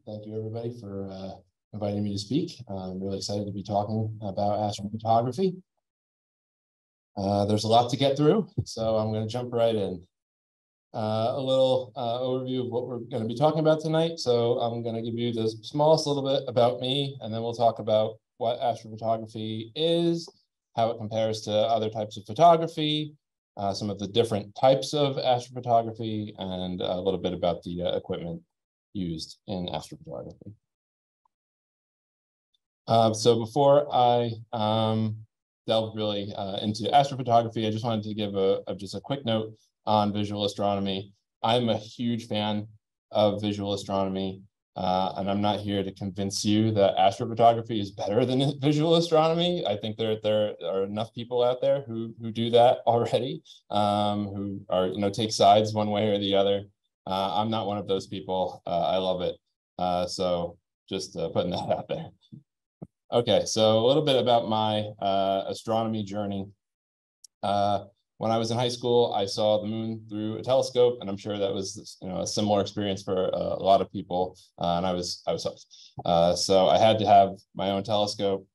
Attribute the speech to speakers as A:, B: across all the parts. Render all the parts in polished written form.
A: Thank you, everybody, for inviting me to speak. I'm really excited to be talking about astrophotography. There's a lot to get through, so I'm going to jump right in. A little overview of what we're going to be talking about tonight. So I'm going to give you the smallest little bit about me, and then we'll talk about what astrophotography is, how it compares to other types of photography, some of the different types of astrophotography, and a little bit about the equipment used in astrophotography. So before I delve really into astrophotography, I just wanted to give just a quick note on visual astronomy. I'm a huge fan of visual astronomy, and I'm not here to convince you that astrophotography is better than visual astronomy. I think there are enough people out there who do that already, who are take sides one way or the other. I'm not one of those people. I love it. So just putting that out there. Okay, so a little bit about my astronomy journey. When I was in high school, I saw the moon through a telescope, and I'm sure that was a similar experience for a lot of people. And I was hooked. So I had to have my own telescope,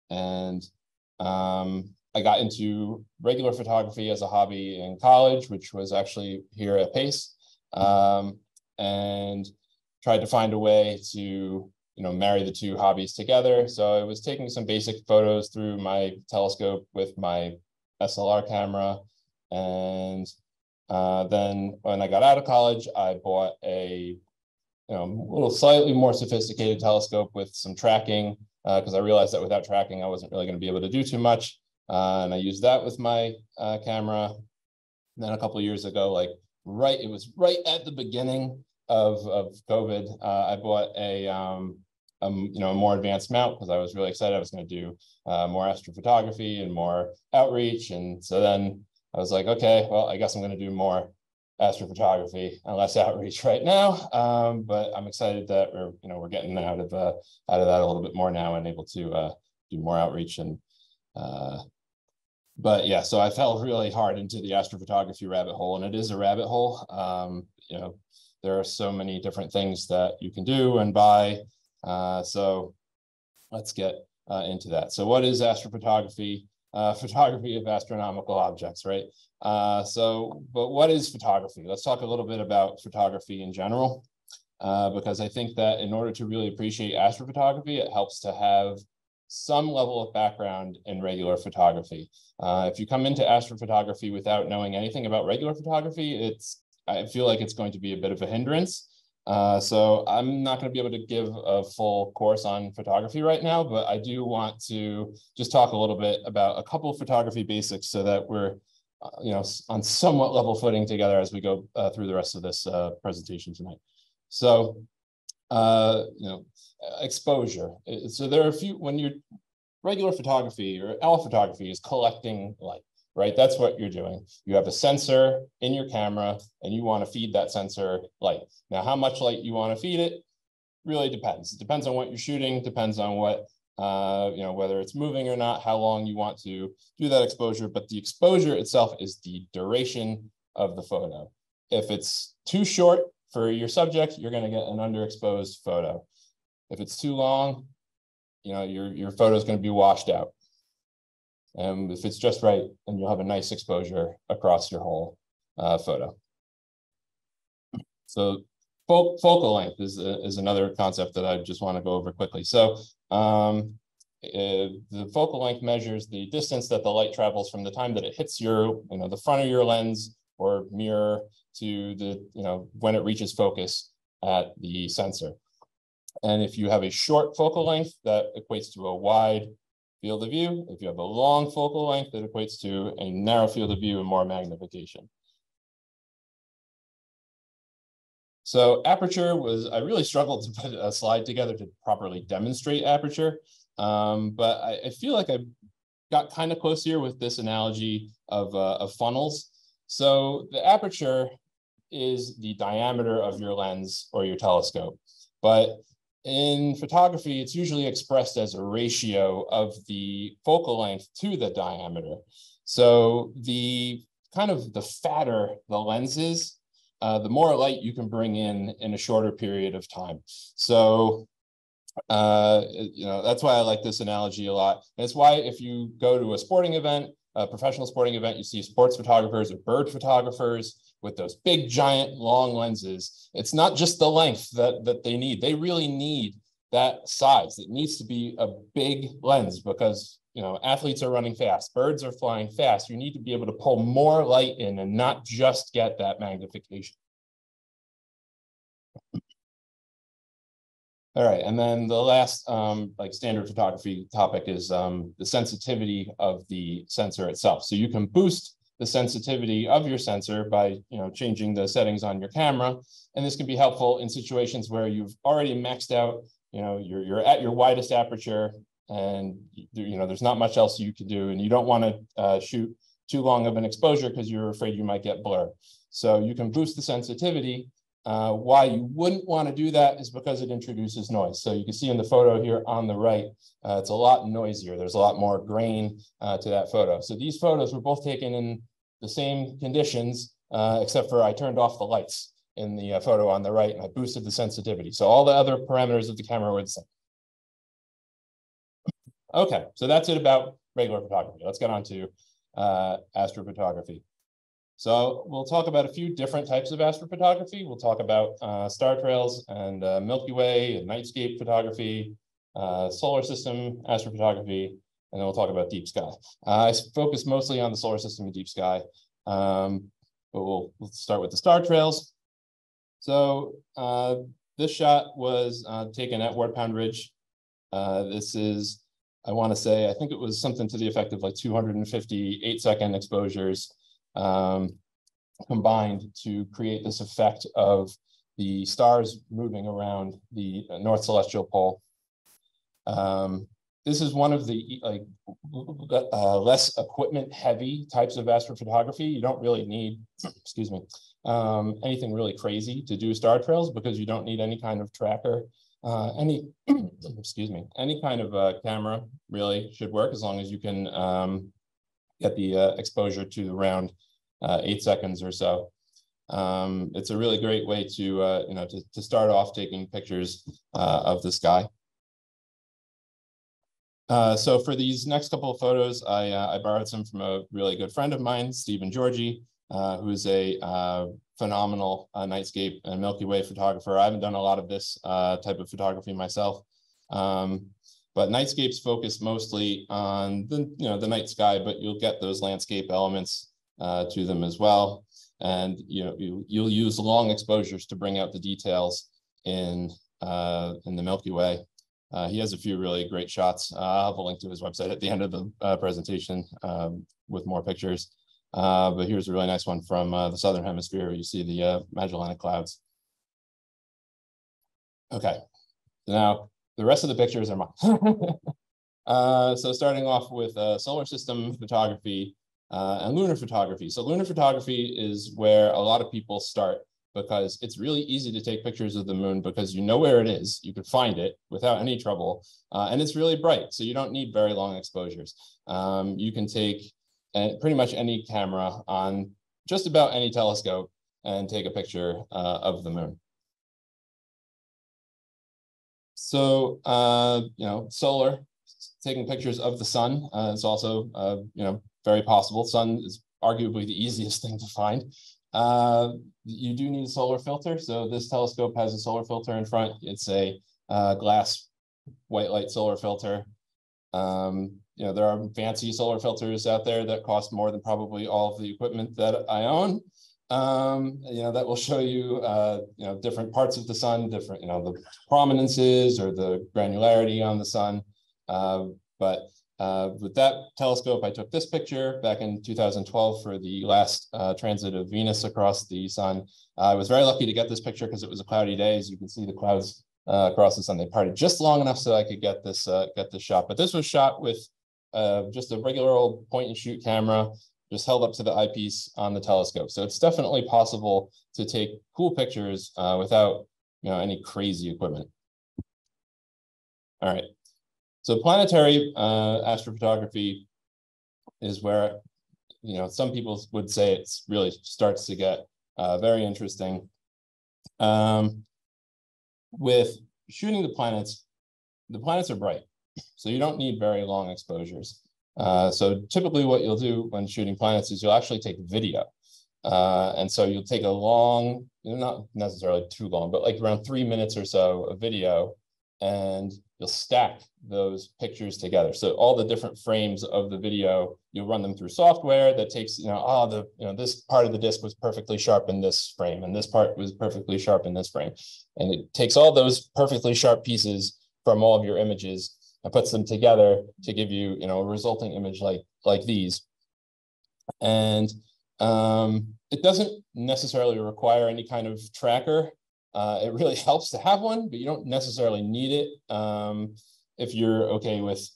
A: and I got into regular photography as a hobby in college, which was actually here at Pace, and tried to find a way to marry the two hobbies together. So I was taking some basic photos through my telescope with my SLR camera. And then when I got out of college, I bought a little slightly more sophisticated telescope with some tracking, because I realized that without tracking, I wasn't really going to be able to do too much. And I used that with my camera. And then a couple of years ago, it was right at the beginning of COVID, I bought a more advanced mount because I was really excited. I was going to do more astrophotography and more outreach. And so then I was like, okay, well, I guess I'm going to do more astrophotography and less outreach right now. But I'm excited that we're getting out of that a little bit more now and able to do more outreach. And but yeah, so I fell really hard into the astrophotography rabbit hole, and it is a rabbit hole. There are so many different things that you can do and buy. So let's get into that. So what is astrophotography? Photography of astronomical objects, right? But what is photography? Let's talk a little bit about photography in general, because I think that in order to really appreciate astrophotography, it helps to have some level of background in regular photography. If you come into astrophotography without knowing anything about regular photography, I feel like it's going to be a bit of a hindrance. So I'm not going to be able to give a full course on photography right now, but I do want to just talk a little bit about a couple of photography basics so that we're, on somewhat level footing together as we go through the rest of this presentation tonight. So, exposure. So there are a few, when you're regular photography or L photography is collecting light. Right, that's what you're doing. You have a sensor in your camera, and you want to feed that sensor light. Now, how much light you want to feed it really depends. It depends on what you're shooting. Depends on what whether it's moving or not. How long you want to do that exposure. But the exposure itself is the duration of the photo. If it's too short for your subject, you're going to get an underexposed photo. If it's too long, your photo is going to be washed out. And if it's just right, then you'll have a nice exposure across your whole photo. So focal length is another concept that I just want to go over quickly. So the focal length measures the distance that the light travels from the time that it hits the front of your lens or mirror to when it reaches focus at the sensor. And if you have a short focal length, that equates to a wide field of view. If you have a long focal length, it equates to a narrow field of view and more magnification. So aperture I really struggled to put a slide together to properly demonstrate aperture, but I feel like I got kind of close here with this analogy of funnels. So the aperture is the diameter of your lens or your telescope, but in photography, it's usually expressed as a ratio of the focal length to the diameter. So the fatter the lens is, the more light you can bring in a shorter period of time. So, that's why I like this analogy a lot. And it's why if you go to a sporting event, a professional sporting event, you see sports photographers or bird photographers with those big, giant, long lenses. It's not just the length that they need. They really need that size. It needs to be a big lens because, athletes are running fast. Birds are flying fast. You need to be able to pull more light in and not just get that magnification. All right, and then the last standard photography topic is the sensitivity of the sensor itself. So you can boost the sensitivity of your sensor by changing the settings on your camera, and this can be helpful in situations where you've already maxed out. You're at your widest aperture, and there's not much else you can do, and you don't want to shoot too long of an exposure because you're afraid you might get blur. So you can boost the sensitivity. Why you wouldn't want to do that is because it introduces noise. So you can see in the photo here on the right, it's a lot noisier. There's a lot more grain to that photo. So these photos were both taken in the same conditions, except for I turned off the lights in the photo on the right and I boosted the sensitivity. So all the other parameters of the camera were the same. Okay, so that's it about regular photography. Let's get on to astrophotography. So we'll talk about a few different types of astrophotography. We'll talk about star trails and Milky Way and nightscape photography, solar system astrophotography, and then we'll talk about deep sky. I focus mostly on the solar system and deep sky, but we'll start with the star trails. So this shot was taken at Ward Pound Ridge. This is, I want to say, I think it was something to the effect of like 250 8-second exposures. Combined to create this effect of the stars moving around the North Celestial Pole. This is one of the less equipment heavy types of astrophotography. You don't really need, excuse me, anything really crazy to do star trails because you don't need any kind of tracker. Excuse me, any kind of camera really should work as long as you can get the exposure to around 8 seconds or so. It's a really great way to to start off taking pictures of the sky. So for these next couple of photos, I borrowed some from a really good friend of mine, Stephen Georgie, who is a phenomenal nightscape and Milky Way photographer. I haven't done a lot of this type of photography myself, but nightscapes focus mostly on the night sky, but you'll get those landscape elements to them as well. And you'll use long exposures to bring out the details in the Milky Way. He has a few really great shots. I'll have a link to his website at the end of the presentation with more pictures. But here's a really nice one from the Southern Hemisphere where you see the Magellanic Clouds. Okay, now the rest of the pictures are mine. So starting off with solar system photography, and lunar photography. So lunar photography is where a lot of people start because it's really easy to take pictures of the moon because you know where it is, you can find it without any trouble, and it's really bright, so you don't need very long exposures. You can take pretty much any camera on just about any telescope and take a picture of the moon. So, solar, taking pictures of the sun is also, very possible. Sun is arguably the easiest thing to find. You do need a solar filter. So this telescope has a solar filter in front. It's a glass white light solar filter. There are fancy solar filters out there that cost more than probably all of the equipment that I own. That will show you, different parts of the sun, different, the prominences or the granularity on the sun. But with that telescope, I took this picture back in 2012 for the last transit of Venus across the sun. I was very lucky to get this picture because it was a cloudy day. As you can see, the clouds across the sun, they parted just long enough so I could get this shot. But this was shot with just a regular old point and shoot camera, just held up to the eyepiece on the telescope. So it's definitely possible to take cool pictures without any crazy equipment. All right. So planetary astrophotography is where, some people would say it's really starts to get very interesting. With shooting the planets are bright, so you don't need very long exposures. So typically what you'll do when shooting planets is you'll actually take video. And so you'll take a long, not necessarily too long, but like around 3 minutes or so of video, and you'll stack those pictures together. So all the different frames of the video, you'll run them through software that takes, this part of the disc was perfectly sharp in this frame, and this part was perfectly sharp in this frame. And it takes all those perfectly sharp pieces from all of your images and puts them together to give you, a resulting image like these. And it doesn't necessarily require any kind of tracker. It really helps to have one, but you don't necessarily need it if you're okay with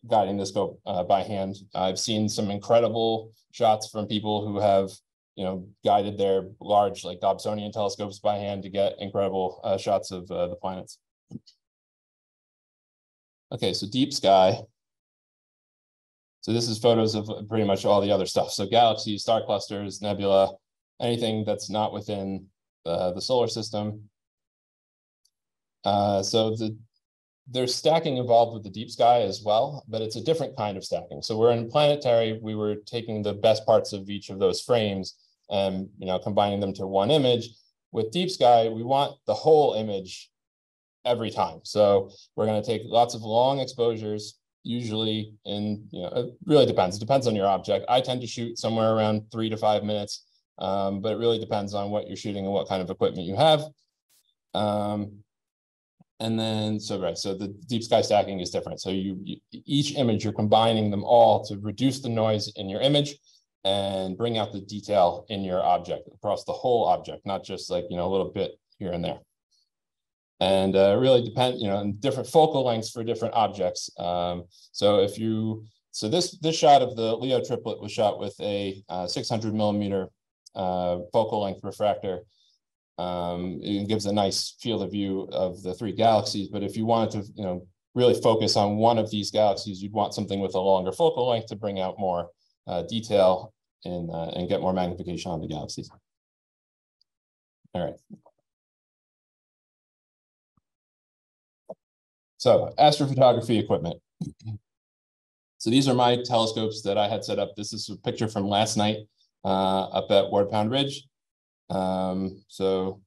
A: guiding the scope by hand. I've seen some incredible shots from people who have, guided their large, like Dobsonian telescopes by hand to get incredible shots of the planets. Okay, so deep sky. So this is photos of pretty much all the other stuff. So galaxies, star clusters, nebula, anything that's not within the solar system. So there's stacking involved with the deep sky as well, but it's a different kind of stacking. So we're in planetary, we were taking the best parts of each of those frames and combining them to one image. With deep sky, we want the whole image every time. So we're going to take lots of long exposures, usually in, it really depends. It depends on your object. I tend to shoot somewhere around 3 to 5 minutes, but it really depends on what you're shooting and what kind of equipment you have. And then, so the deep sky stacking is different. So each image, you're combining them all to reduce the noise in your image and bring out the detail in your object across the whole object, not just like, a little bit here and there. And really depend, different focal lengths for different objects. So this shot of the Leo triplet was shot with a 600 millimeter focal length refractor. It gives a nice field of view of the 3 galaxies. But if you wanted to, really focus on one of these galaxies, you'd want something with a longer focal length to bring out more detail and get more magnification on the galaxies. All right. So astrophotography equipment. So these are my telescopes that I had set up. This is a picture from last night up at Ward Pound Ridge. So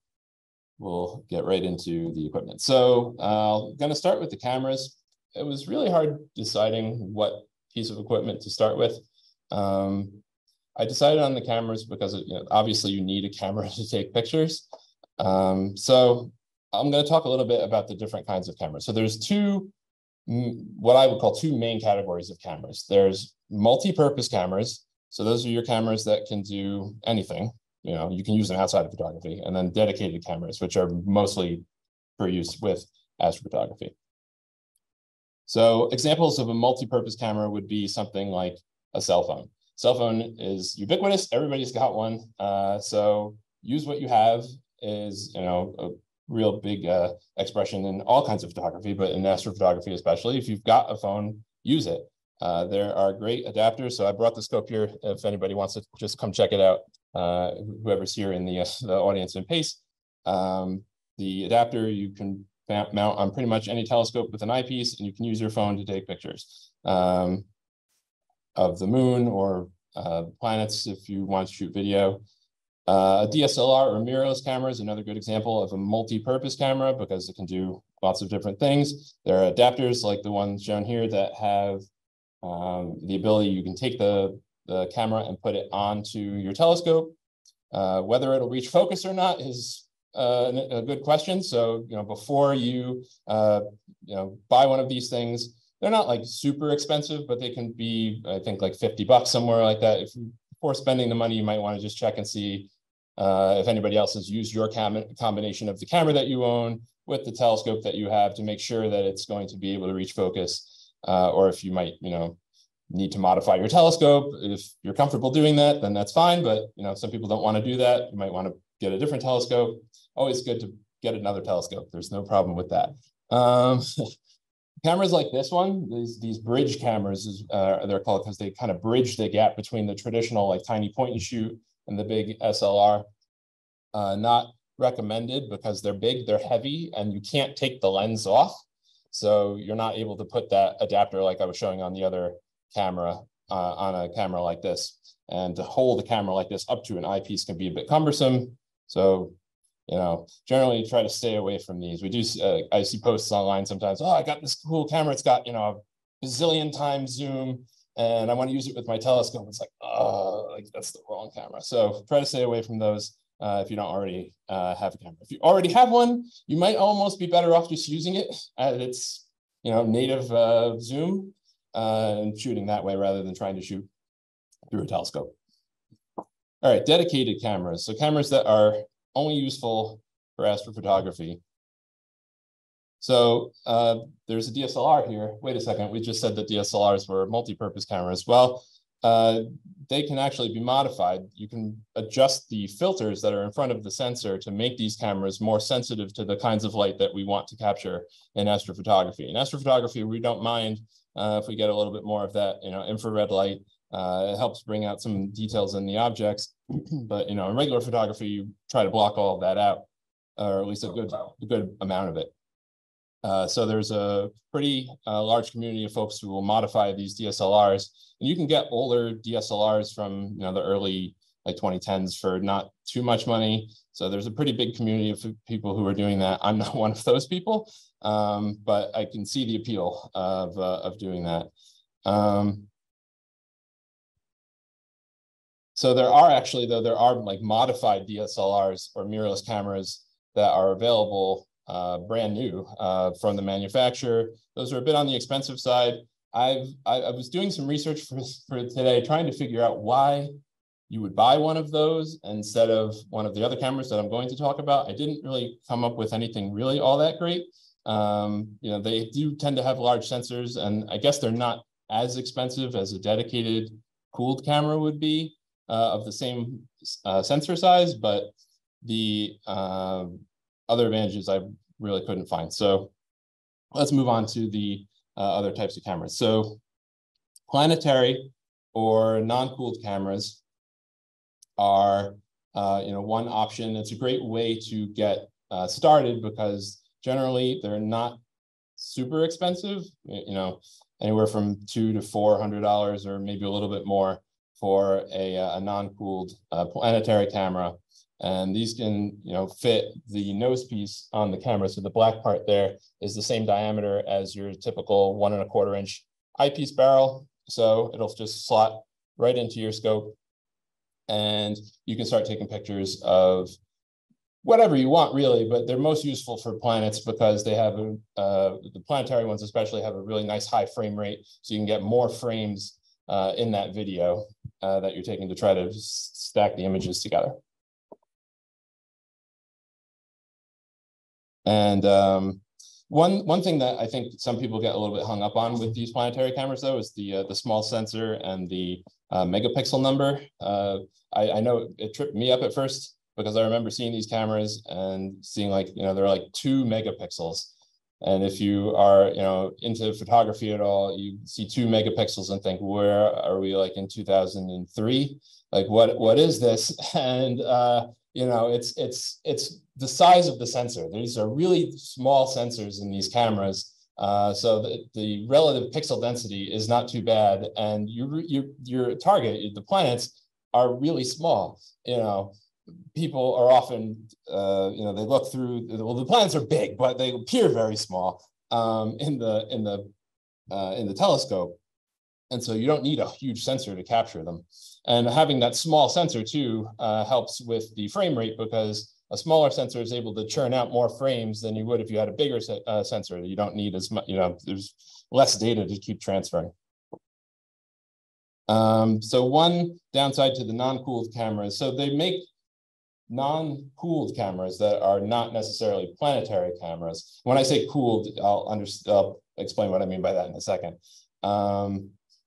A: we'll get right into the equipment. So I'm going to start with the cameras. It was really hard deciding what piece of equipment to start with. I decided on the cameras because obviously you need a camera to take pictures. So I'm going to talk a little bit about the different kinds of cameras. So there's what I would call two main categories of cameras. There's multi-purpose cameras. So those are your cameras that can do anything. You can use them outside of photography, and then dedicated cameras, which are mostly for use with astrophotography. So examples of a multi-purpose camera would be something like a cell phone. Cell phone is ubiquitous. Everybody's got one. So use what you have is, a real big expression in all kinds of photography, but in astrophotography especially. If you've got a phone, use it. There are great adapters. So I brought the scope here if anybody wants to just come check it out, whoever's here in the audience in Pace. The adapter you can mount on pretty much any telescope with an eyepiece, and you can use your phone to take pictures of the moon or planets if you want to shoot video. A DSLR or mirrorless camera is another good example of a multi-purpose camera because it can do lots of different things. There are adapters like the one shown here that have the ability, you can take the camera and put it onto your telescope. Whether it'll reach focus or not is a good question. So, before you, buy one of these things, they're not like super expensive, but they can be, I think, like $50 somewhere like that. Before spending the money, you might want to just check and see if anybody else has used your combination of the camera that you own with the telescope that you have to make sure that it's going to be able to reach focus, or if you might, need to modify your telescope. If you're comfortable doing that, then that's fine. But some people don't want to do that. You might want to get a different telescope. Always good to get another telescope. There's no problem with that. Cameras like this one, these bridge cameras, they're called because they kind of bridge the gap between the traditional like tiny point and shoot and the big SLR. not recommended because they're big, they're heavy, and you can't take the lens off. So you're not able to put that adapter like I was showing on the other camera on a camera like this. And to hold the camera like this up to an eyepiece can be a bit cumbersome. So, generally try to stay away from these. We do, I see posts online sometimes, oh, I got this cool camera. It's got, a bazillion times zoom and I want to use it with my telescope. It's like, oh, like that's the wrong camera. So try to stay away from those if you don't already have a camera. If you already have one, you might almost be better off just using it at its, native zoom and shooting that way rather than trying to shoot through a telescope. All right, dedicated cameras. So cameras that are only useful for astrophotography. So there's a DSLR here. Wait a second, we just said that DSLRs were multi-purpose cameras. Well, they can actually be modified. You can adjust the filters that are in front of the sensor to make these cameras more sensitive to the kinds of light that we want to capture in astrophotography. In astrophotography, we don't mind if we get a little bit more of that, infrared light. It helps bring out some details in the objects, but in regular photography, you try to block all of that out, or at least a good amount of it. So there's a pretty large community of folks who will modify these DSLRs, and you can get older DSLRs from the early 2010s for not too much money. So there's a pretty big community of people who are doing that. I'm not one of those people, but I can see the appeal of doing that. So there are like modified DSLRs or mirrorless cameras that are available brand new from the manufacturer. Those are a bit on the expensive side. I was doing some research for today, trying to figure out why you would buy one of those instead of one of the other cameras that I'm going to talk about. I didn't really come up with anything really all that great. They do tend to have large sensors, and I guess they're not as expensive as a dedicated cooled camera would be of the same sensor size, but the other advantages I really couldn't find. So let's move on to the other types of cameras. So planetary or non-cooled cameras are one option. It's a great way to get started because generally they're not super expensive, anywhere from $200 to $400 or maybe a little bit more for a non-cooled planetary camera. And these can, fit the nose piece on the camera. So the black part there is the same diameter as your typical 1 1/4 inch eyepiece barrel. So it'll just slot right into your scope, and you can start taking pictures of whatever you want, really. But they're most useful for planets because they have the planetary ones especially have a really nice high frame rate, so you can get more frames in that video that you're taking to try to stack the images together. And one thing that I think some people get a little bit hung up on with these planetary cameras, though, is the small sensor and the megapixel number. I know it tripped me up at first because I remember seeing these cameras and seeing they're like 2 megapixels. And if you are into photography at all, you see 2 megapixels and think, where are we, like in 2003? Like what is this? And it's the size of the sensor. These are really small sensors in these cameras, so the relative pixel density is not too bad, and your target, the planets, are really small. People are often, they look through. Well, the planets are big, but they appear very small in the telescope. And so you don't need a huge sensor to capture them. And having that small sensor too helps with the frame rate, because a smaller sensor is able to churn out more frames than you would if you had a bigger sensor. You don't need as much, there's less data to keep transferring. So one downside to the non-cooled cameras, so they make non-cooled cameras that are not necessarily planetary cameras. When I say cooled, I'll explain what I mean by that in a second.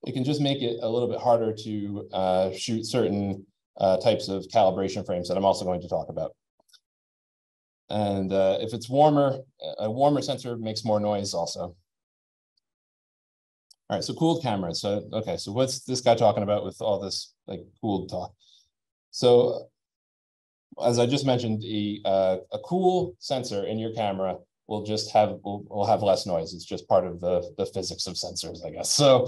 A: It can just make it a little bit harder to shoot certain types of calibration frames that I'm also going to talk about. And if it's warmer, a warmer sensor makes more noise also. All right, so cooled cameras. So, okay, so what's this guy talking about with all this cooled talk? So as I just mentioned, a cool sensor in your camera will have less noise. It's just part of the physics of sensors, I guess. So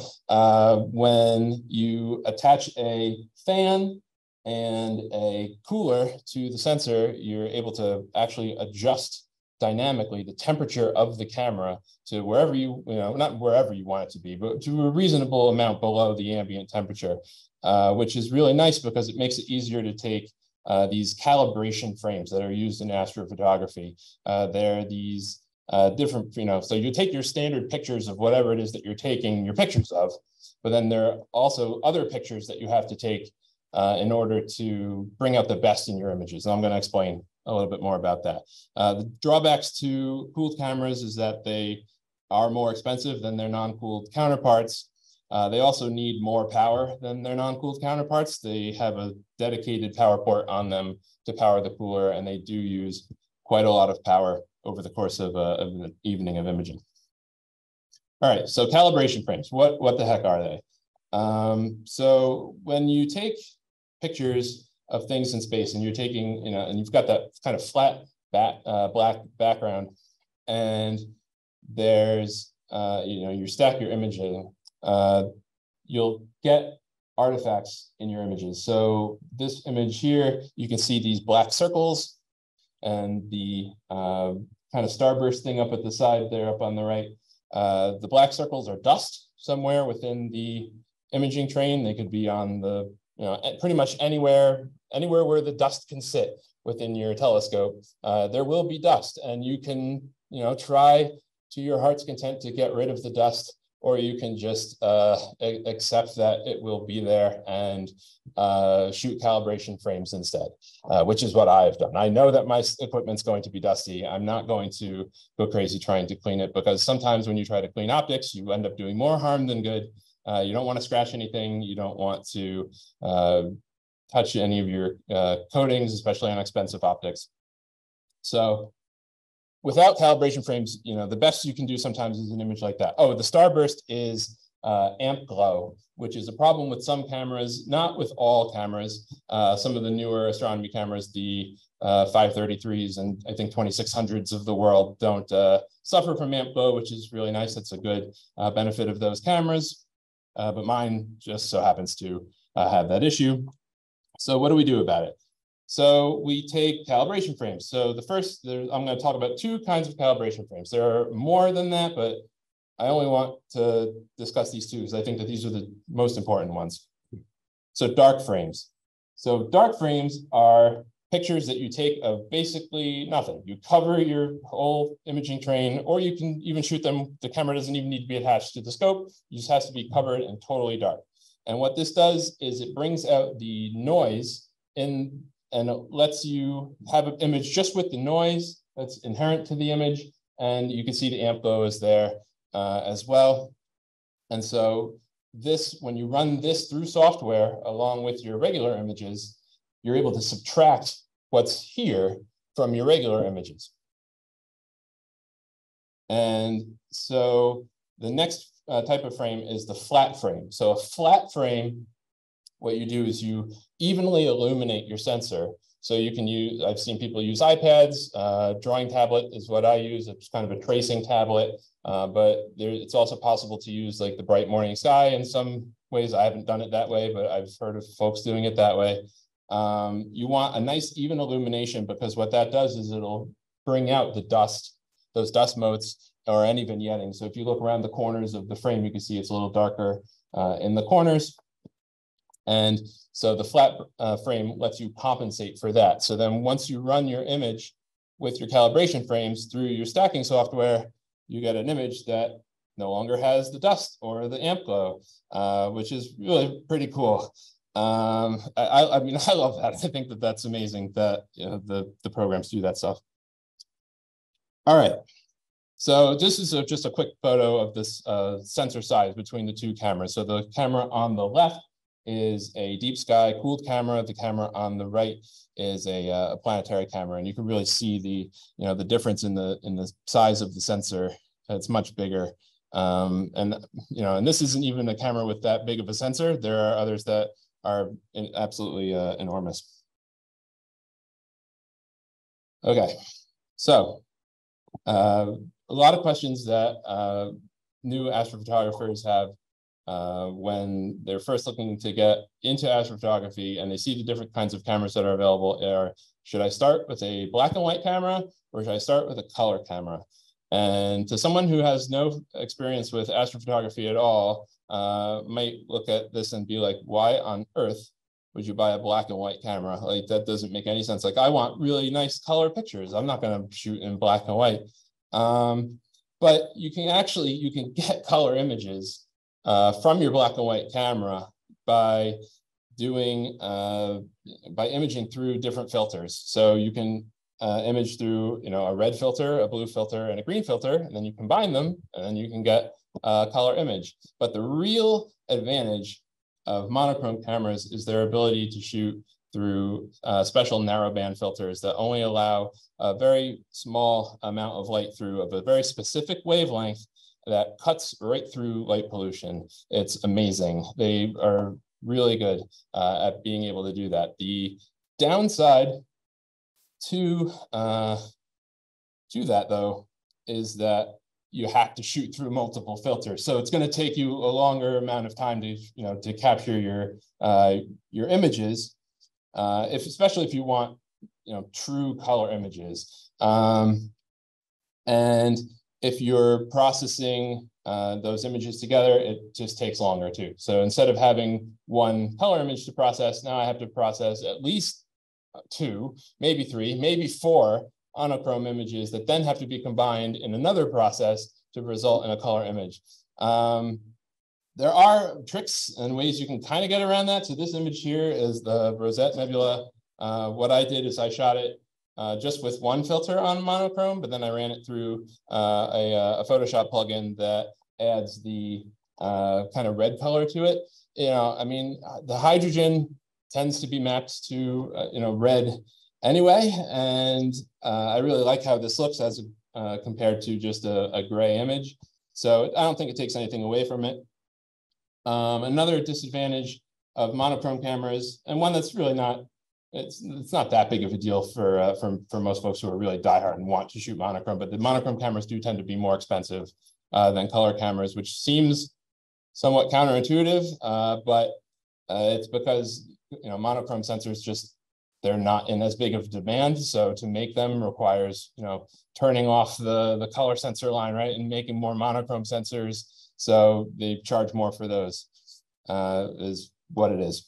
A: when you attach a fan and a cooler to the sensor, you're able to actually adjust dynamically the temperature of the camera to wherever not wherever you want it to be, but to a reasonable amount below the ambient temperature, which is really nice because it makes it easier to take these calibration frames that are used in astrophotography. They're these different, so you take your standard pictures of whatever it is that you're taking your pictures of, but then there are also other pictures that you have to take in order to bring out the best in your images. And I'm going to explain a little bit more about that. The drawbacks to cooled cameras is that they are more expensive than their non-cooled counterparts. They also need more power than their non-cooled counterparts. They have a dedicated power port on them to power the cooler, and they do use quite a lot of power over the course of an evening of imaging. All right, so calibration frames, what the heck are they? So when you take pictures of things in space and you're taking, and you've got that kind of flat black background, and there's, you stack your imaging, you'll get artifacts in your images. So this image here, you can see these black circles and the kind of starburst thing up at the side there up on the right. The black circles are dust somewhere within the imaging train. They could be on the, pretty much anywhere where the dust can sit within your telescope. There will be dust, and you can, try to your heart's content to get rid of the dust, or you can just accept that it will be there and shoot calibration frames instead, which is what I've done. I know that my equipment's going to be dusty. I'm not going to go crazy trying to clean it, because sometimes when you try to clean optics, you end up doing more harm than good. You don't want to scratch anything. You don't want to touch any of your coatings, especially on expensive optics. So without calibration frames, the best you can do sometimes is an image like that. Oh, the starburst is amp glow, which is a problem with some cameras, not with all cameras. Some of the newer astronomy cameras, the 533s and I think 2600s of the world, don't suffer from amp glow, which is really nice. That's a good benefit of those cameras. But mine just so happens to have that issue. So what do we do about it? So we take calibration frames. So I'm going to talk about two kinds of calibration frames. There are more than that, but I only want to discuss these two because I think that these are the most important ones. So dark frames. So dark frames are pictures that you take of basically nothing. You cover your whole imaging train, or you can even shoot them. The camera doesn't even need to be attached to the scope. It just has to be covered and totally dark. And what this does is it brings out the noise and it lets you have an image just with the noise that's inherent to the image. And you can see the amp glow is there as well. And so when you run this through software along with your regular images, you're able to subtract what's here from your regular images. And so the next type of frame is the flat frame. So a flat frame, what you do is you evenly illuminate your sensor. So you can use, I've seen people use iPads, drawing tablet is what I use. It's kind of a tracing tablet, but it's also possible to use like the bright morning sky in some ways. I haven't done it that way, but I've heard of folks doing it that way. You want a nice even illumination, because what that does is it'll bring out the dust, those dust motes, or any vignetting. So if you look around the corners of the frame, you can see it's a little darker in the corners. And so the flat frame lets you compensate for that. So then once you run your image with your calibration frames through your stacking software, you get an image that no longer has the dust or the amp glow, which is really pretty cool. I mean, I love that. I think that that's amazing that the programs do that stuff. All right. So this is just a quick photo of this sensor size between the two cameras. So the camera on the left is a deep sky cooled camera. The camera on the right is a planetary camera, and you can really see the difference in the size of the sensor. It's much bigger, and this isn't even a camera with that big of a sensor. There are others that are absolutely enormous. Okay, so a lot of questions that new astrophotographers have when they're first looking to get into astrophotography and they see the different kinds of cameras that are available are, should I start with a black and white camera or should I start with a color camera? And to someone who has no experience with astrophotography at all, might look at this and be like, why on earth would you buy a black and white camera? Like, that doesn't make any sense. Like, I want really nice color pictures. I'm not going to shoot in black and white. But you can get color images from your black and white camera by imaging through different filters. So you can image through, a red filter, a blue filter, and a green filter, and then you combine them, and then you can get a color image. But the real advantage of monochrome cameras is their ability to shoot through special narrowband filters that only allow a very small amount of light through of a very specific wavelength that cuts right through light pollution. It's amazing. They are really good at being able to do that. The downside to that, though, is that you have to shoot through multiple filters. So it's going to take you a longer amount of time to capture your images, especially if you want true color images. And if you're processing those images together, it just takes longer too. So instead of having one color image to process, now I have to process at least 2, maybe 3, maybe 4 monochrome images that then have to be combined in another process to result in a color image. There are tricks and ways you can kind of get around that. So this image here is the Rosette Nebula. What I did is I shot it just with one filter on monochrome, but then I ran it through a Photoshop plugin that adds the kind of red color to it. The hydrogen tends to be mapped to red anyway, and I really like how this looks as compared to just a gray image. So I don't think it takes anything away from it. Another disadvantage of monochrome cameras, and one that's really not, it's not that big of a deal for most folks who are really diehard and want to shoot monochrome, but the monochrome cameras do tend to be more expensive than color cameras, which seems somewhat counterintuitive, but it's because monochrome sensors they're not in as big of demand. So to make them requires turning off the color sensor line, right, and making more monochrome sensors. So they charge more for those, is what it is.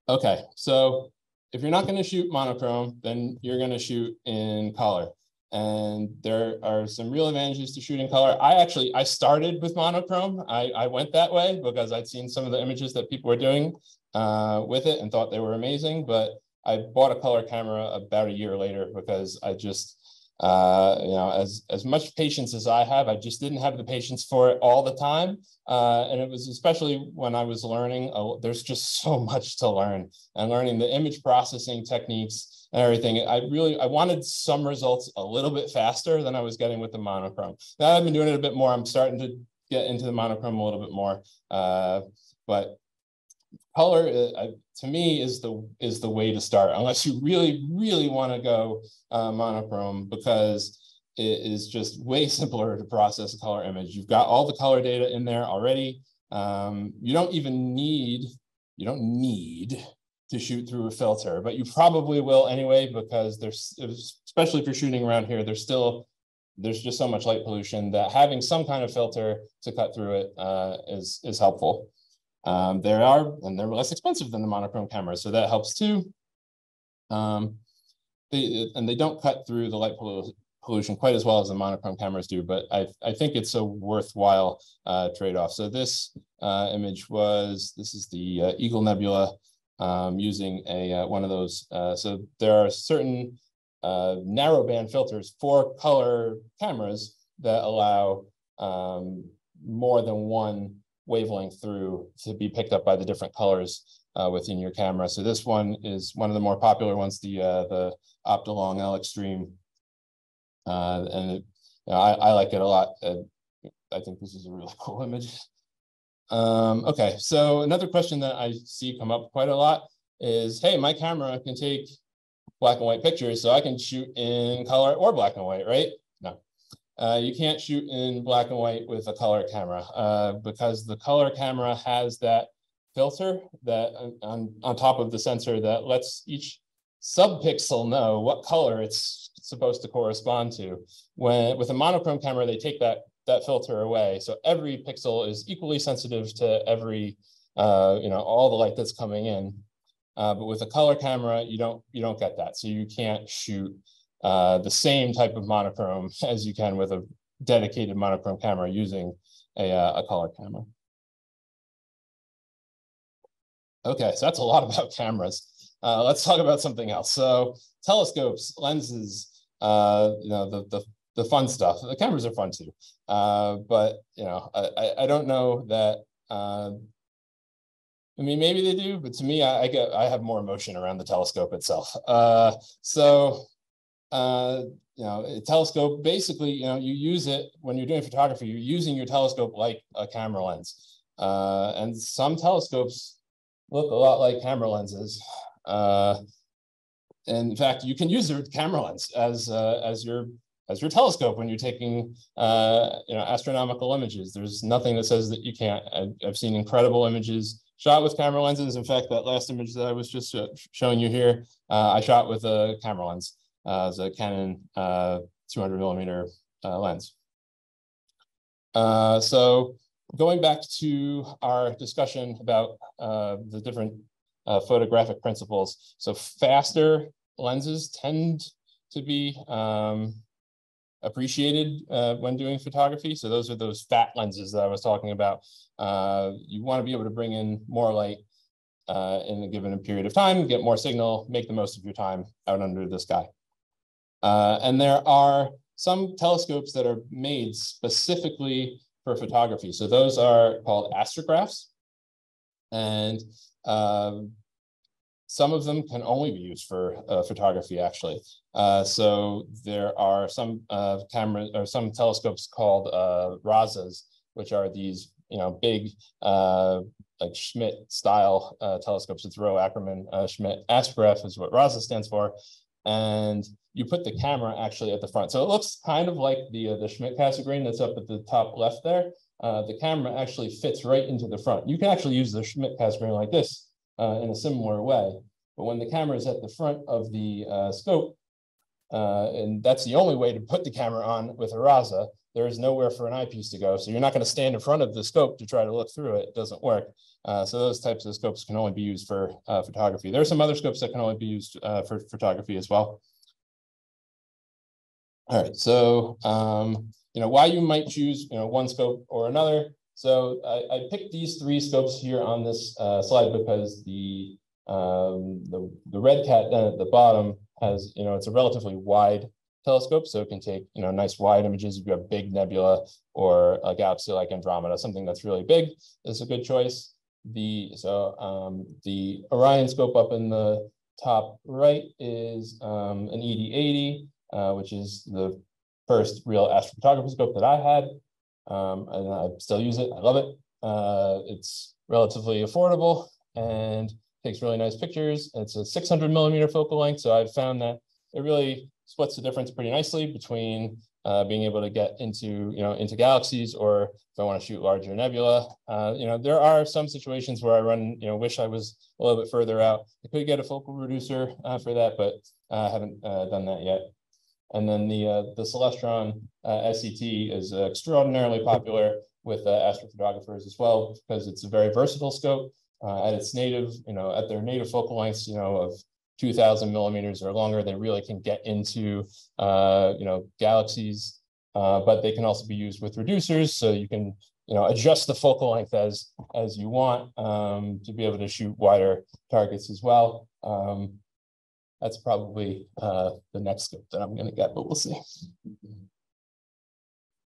A: Okay, so if you're not going to shoot monochrome, then you're going to shoot in color. And there are some real advantages to shooting color. I started with monochrome. I went that way because I'd seen some of the images that people were doing with it and thought they were amazing. But I bought a color camera about a year later because I just, as much patience as I have, I just didn't have the patience for it all the time. And it was especially when I was learning, there's just so much to learn, and learning the image processing techniques and everything. I wanted some results a little bit faster than I was getting with the monochrome. Now I've been doing it a bit more. I'm starting to get into the monochrome a little bit more, but color to me is the way to start, unless you really want to go monochrome, because it is just way simpler to process a color image. You've got all the color data in there already. You don't need to shoot through a filter, but you probably will anyway, because especially if you're shooting around here, there's just so much light pollution that having some kind of filter to cut through it is helpful. They're less expensive than the monochrome cameras, so that helps too. They don't cut through the light pollution quite as well as the monochrome cameras do, but I think it's a worthwhile trade-off. So this image this is the Eagle Nebula using one of those. So there are certain narrowband filters for color cameras that allow more than one wavelength through to be picked up by the different colors within your camera. So this one is one of the more popular ones, the Optolong L Extreme, and I like it a lot. I think this is a really cool image. Okay, so another question that I see come up quite a lot is, hey, my camera can take black and white pictures, so I can shoot in color or black and white, right? No. You can't shoot in black and white with a color camera because the color camera has that filter that on top of the sensor that lets each subpixel know what color it's supposed to correspond to. With a monochrome camera, they take that filter away, so every pixel is equally sensitive to every all the light that's coming in. But with a color camera, you don't get that, so you can't shoot the same type of monochrome as you can with a dedicated monochrome camera using a color camera. Okay, so that's a lot about cameras. Let's talk about something else. So telescopes, lenses, the fun stuff. The cameras are fun too, but I don't know that. I mean, maybe they do, but to me, I have more emotion around the telescope itself. A telescope, basically, you use it when you're doing photography. You're using your telescope like a camera lens, and some telescopes look a lot like camera lenses. And in fact, you can use your camera lens as your telescope when you're taking astronomical images. There's nothing that says that you can't. I've seen incredible images shot with camera lenses. In fact, that last image that I was just showing you here, I shot with a camera lens. It's a Canon 200 millimeter lens. So going back to our discussion about the different photographic principles. So faster lenses tend to be appreciated when doing photography. So those are those fat lenses that I was talking about. You want to be able to bring in more light in a given period of time, get more signal, make the most of your time out under the sky. And there are some telescopes that are made specifically for photography. So those are called astrographs. And some of them can only be used for photography, actually. So there are some cameras or some telescopes called RASAs, which are these big like Schmidt style telescopes. It's Rowe Ackerman Schmidt. Astrograph is what RASA stands for, and you put the camera actually at the front. So it looks kind of like the Schmidt Cassegrain that's up at the top left there. The camera actually fits right into the front. You can actually use the Schmidt Cassegrain like this in a similar way. But when the camera is at the front of the scope, and that's the only way to put the camera on with a RASA, there is nowhere for an eyepiece to go. So you're not going to stand in front of the scope to try to look through it. It doesn't work. So those types of scopes can only be used for photography. There are some other scopes that can only be used for photography as well. All right, so why you might choose one scope or another. So I picked these three scopes here on this slide because the red cat down at the bottom has it's a relatively wide telescope, so it can take nice wide images. If you have big nebula or a galaxy like Andromeda, something that's really big, is a good choice. The Orion scope up in the top right is an ED80. Which is the first real astrophotography scope that I had. And I still use it. I love it. It's relatively affordable and takes really nice pictures. It's a 600 millimeter focal length. So I've found that it really splits the difference pretty nicely between being able to get into galaxies, or if I want to shoot larger nebula. There are some situations where I run, wish I was a little bit further out. I could get a focal reducer for that, but I haven't done that yet. And then the Celestron SCT is extraordinarily popular with astrophotographers as well, because it's a very versatile scope at its native, at their native focal lengths, of 2,000 millimeters or longer. They really can get into, galaxies, but they can also be used with reducers. So you can, adjust the focal length as you want to be able to shoot wider targets as well. That's probably the next scope that I'm going to get, but we'll see.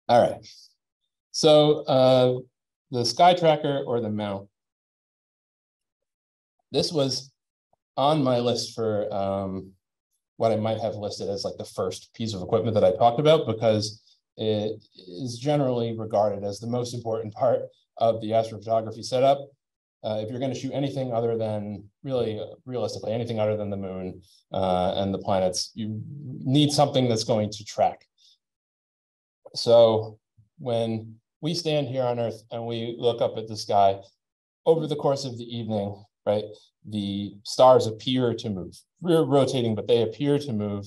A: All right. So the sky tracker or the mount. This was on my list for what I might have listed as like the first piece of equipment that I talked about, because it is generally regarded as the most important part of the astrophotography setup. if you're going to shoot anything other than realistically anything other than the moon and the planets, you need something that's going to track. So when we stand here on Earth and we look up at the sky over the course of the evening, right, the stars appear to move. We're rotating, but they appear to move.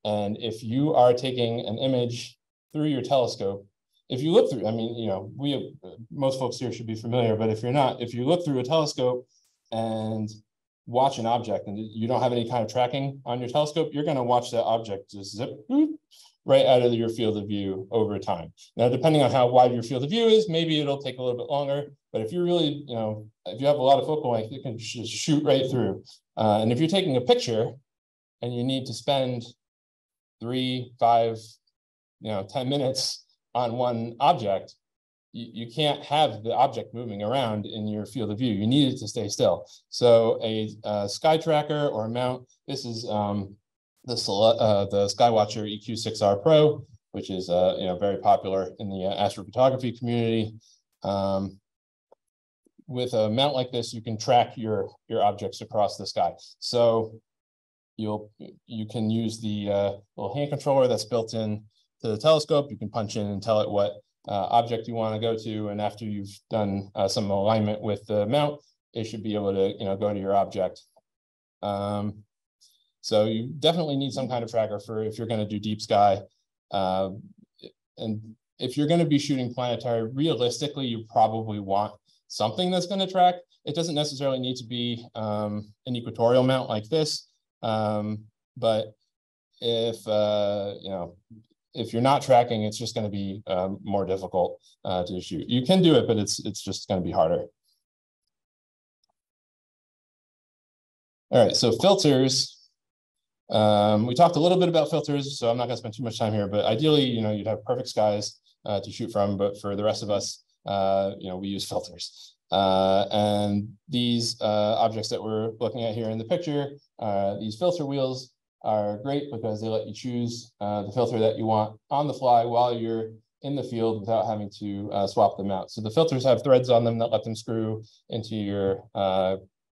A: And if you are taking an image through your telescope, if you look through, I mean, you know, most folks here should be familiar, but if you're not, if you look through a telescope and watch an object and you don't have any kind of tracking on your telescope, you're going to watch that object just zip right out of your field of view over time. Now, depending on how wide your field of view is, maybe it'll take a little bit longer, but if you really, you know, if you have a lot of focal length, you can just shoot right through. And if you're taking a picture and you need to spend 3, 5, 10 minutes on one object, you can't have the object moving around in your field of view. You need it to stay still. So a sky tracker or a mount, this is the Skywatcher EQ6R Pro, which is very popular in the astrophotography community. With a mount like this, you can track your objects across the sky. So you can use the little hand controller that's built in to the telescope. You can punch in and tell it what object you want to go to, and after you've done some alignment with the mount, it should be able to go to your object. So you definitely need some kind of tracker for if you're going to do deep sky, and if you're going to be shooting planetary, realistically, you probably want something that's going to track. It doesn't necessarily need to be an equatorial mount like this, but if you're not tracking, it's just going to be more difficult to shoot. You can do it, but it's just going to be harder. All right, so filters. We talked a little bit about filters, so I'm not going to spend too much time here, but ideally, you'd have perfect skies to shoot from, but for the rest of us, we use filters. And these objects that we're looking at here in the picture, these filter wheels are great because they let you choose the filter that you want on the fly while you're in the field without having to swap them out. So the filters have threads on them that let them screw into your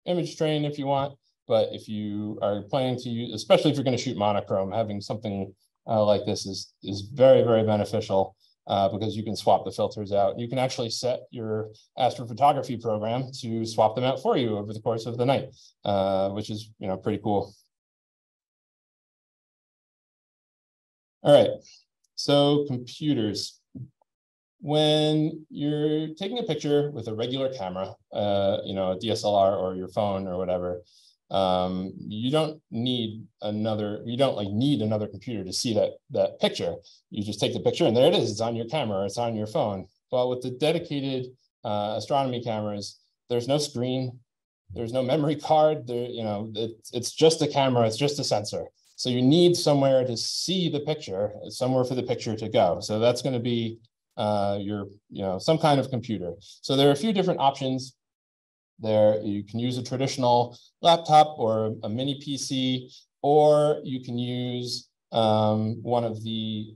A: image train if you want. But if you are planning to use, especially if you're going to shoot monochrome, having something like this is very, very beneficial because you can swap the filters out. You can actually set your astrophotography program to swap them out for you over the course of the night, which is pretty cool. All right, so computers. When you're taking a picture with a regular camera, a DSLR or your phone or whatever, you don't need another computer to see that picture. You just take the picture and there it is. It's on your camera, or it's on your phone. But with the dedicated astronomy cameras, there's no screen, there's no memory card. It's just a camera. It's just a sensor. So you need somewhere to see the picture, somewhere for the picture to go. So that's going to be some kind of computer. So there are a few different options there. You can use a traditional laptop or a mini PC, or you can use one of the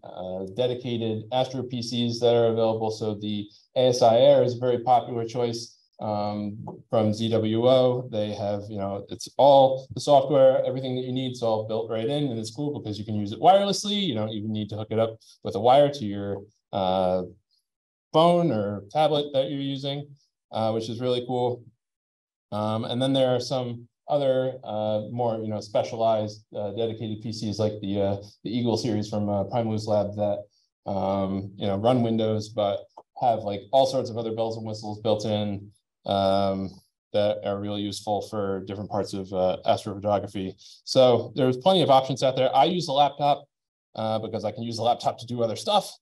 A: dedicated Astro PCs that are available. So the ASI Air is a very popular choice from ZWO. They have, it's all the software, everything that you need is all built right in, and it's cool because you can use it wirelessly. You don't even need to hook it up with a wire to your phone or tablet that you're using, which is really cool. And then there are some other more specialized dedicated PCs like the Eagle series from Primelu's Lab that run Windows but have like all sorts of other bells and whistles built in that are really useful for different parts of astrophotography. So there's plenty of options out there. I use a laptop because I can use the laptop to do other stuff,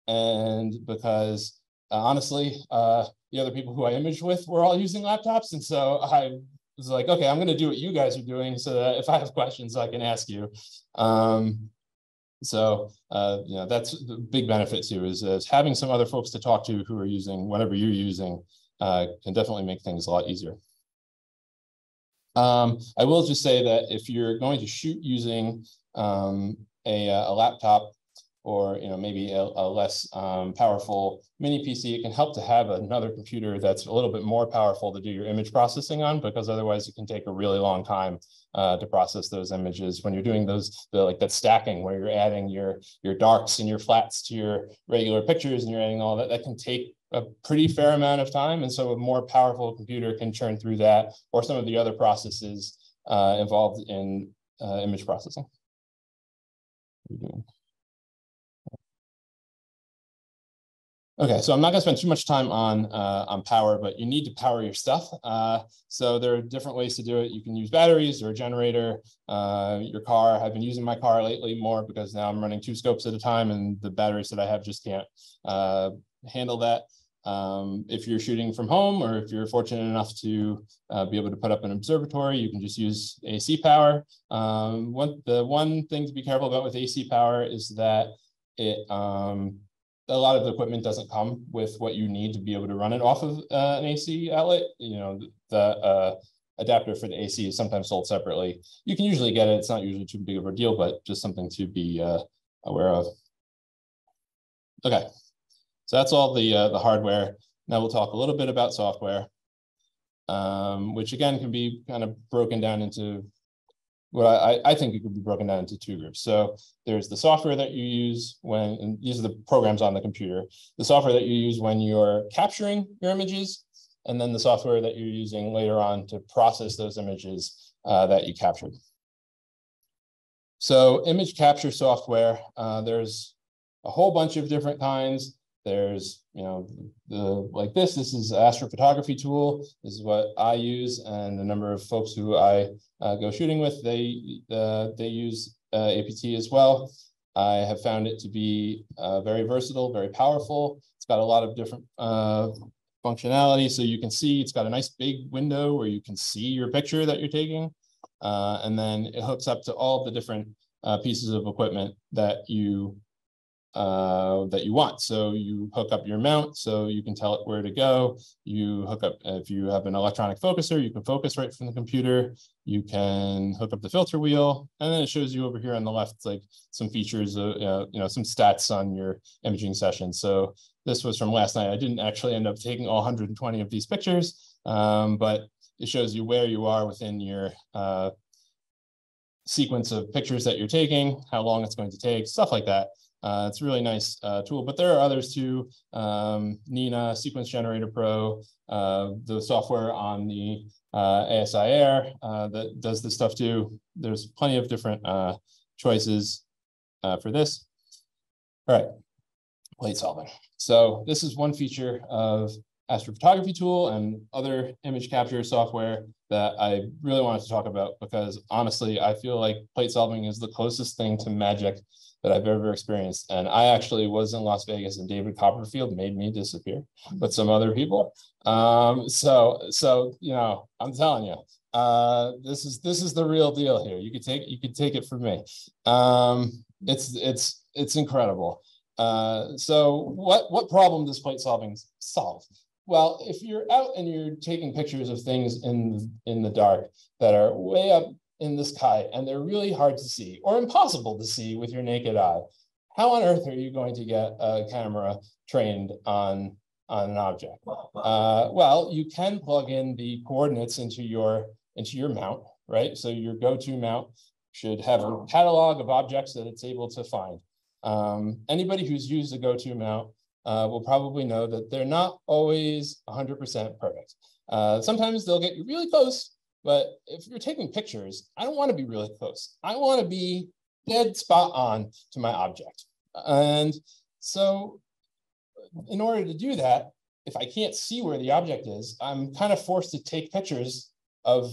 A: and because honestly, the other people who I imaged with were all using laptops. And so I was like, okay, I'm going to do what you guys are doing so that if I have questions, I can ask you. That's the big benefit too, is having some other folks to talk to who are using whatever you're using can definitely make things a lot easier. I will just say that if you're going to shoot using a laptop, or maybe a less powerful mini PC, it can help to have another computer that's a little bit more powerful to do your image processing on, because otherwise it can take a really long time to process those images. When you're doing like that stacking, where you're adding your darks and your flats to your regular pictures, and you're adding all that, that can take a pretty fair amount of time. And so a more powerful computer can churn through that, or some of the other processes involved in image processing. What are you doing? Okay, so I'm not going to spend too much time on power, but you need to power your stuff. So there are different ways to do it. You can use batteries or a generator. Your car, I've been using my car lately more because now I'm running 2 scopes at a time, and the batteries that I have just can't handle that. If you're shooting from home, or if you're fortunate enough to be able to put up an observatory, you can just use AC power. The one thing to be careful about with AC power is that a lot of the equipment doesn't come with what you need to be able to run it off of an AC outlet. The adapter for the AC is sometimes sold separately. You can usually get it. It's not usually too big of a deal, but just something to be aware of. Okay, so that's all the hardware. Now we'll talk a little bit about software, which again can be kind of broken down into what I think it could be broken down into 2 groups. So there's the software that you use and these are the programs on the computer, the software that you use when you're capturing your images, and then the software that you're using later on to process those images that you captured. So image capture software, there's a whole bunch of different kinds. There's, like this is an astrophotography tool. This is what I use, and a number of folks who I go shooting with, they use APT as well. I have found it to be very versatile, very powerful. It's got a lot of different functionality. So you can see it's got a nice big window where you can see your picture that you're taking. And then it hooks up to all the different pieces of equipment that you want. So you hook up your mount so you can tell it where to go. You hook up, if you have an electronic focuser, you can focus right from the computer. You can hook up the filter wheel, and then it shows you over here on the left, like some features, some stats on your imaging session. So this was from last night. I didn't actually end up taking all 120 of these pictures, but it shows you where you are within your sequence of pictures that you're taking, how long it's going to take, stuff like that. It's a really nice tool, but there are others too. Nina, Sequence Generator Pro, the software on the ASI Air that does this stuff too. There's plenty of different choices for this. All right, plate solving. So this is one feature of Astrophotography tool and other image capture software that I really wanted to talk about, because honestly, I feel like plate solving is the closest thing to magic that I've ever experienced. And I actually was in Las Vegas, and David Copperfield made me disappear with some other people. So I'm telling you, this is the real deal here. You could take it from me. It's incredible. So what problem does plate solving solve? Well, if you're out and you're taking pictures of things in the dark that are way up in the sky and they're really hard to see or impossible to see with your naked eye, how on earth are you going to get a camera trained on an object? Well, you can plug in the coordinates into your mount, right? So your go-to mount should have a catalog of objects that it's able to find. Anybody who's used a go-to mount will probably know that they're not always 100% perfect. Sometimes they'll get you really close, but if you're taking pictures, I don't want to be really close. I want to be dead spot on to my object. And so in order to do that, if I can't see where the object is, I'm kind of forced to take pictures of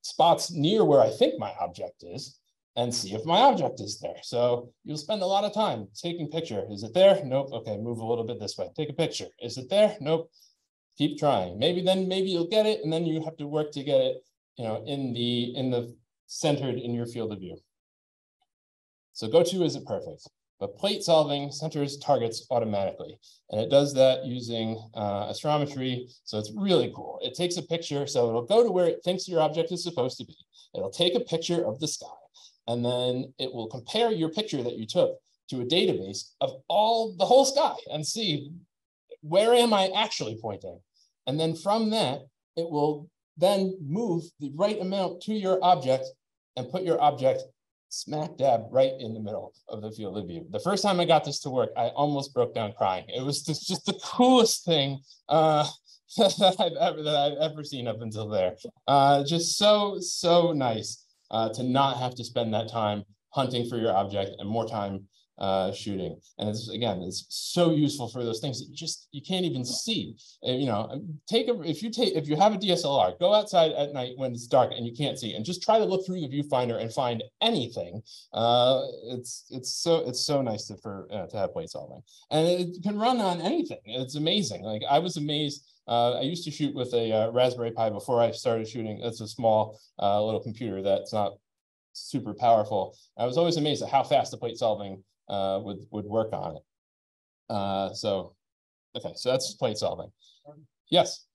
A: spots near where I think my object is and see if my object is there. So you'll spend a lot of time taking picture. Is it there? Nope. Okay, move a little bit this way. Take a picture. Is it there? Nope. Keep trying. Maybe you'll get it, and then you have to work to get it, in the centered in your field of view. So go-to isn't perfect, but plate solving centers targets automatically, and it does that using astrometry. So it's really cool. It takes a picture, so it'll go to where it thinks your object is supposed to be. It'll take a picture of the sky, and then it will compare your picture that you took to a database of the whole sky and see where am I actually pointing. And then from that, it will then move the right amount to your object and put your object smack dab right in the middle of the field of view. The first time I got this to work, I almost broke down crying. It was just the coolest thing that I've ever seen up until there. Just so nice to not have to spend that time hunting for your object and more time shooting. And it's so useful for those things that you can't even see. And, if you have a DSLR, go outside at night when it's dark and you can't see, and just try to look through the viewfinder and find anything. It's so nice to have plate solving, and it can run on anything. It's amazing. Like, I was amazed. I used to shoot with a Raspberry Pi before I started shooting. It's a small little computer that's not super powerful. I was always amazed at how fast the plate solving would work on it. So that's plate solving. Yes.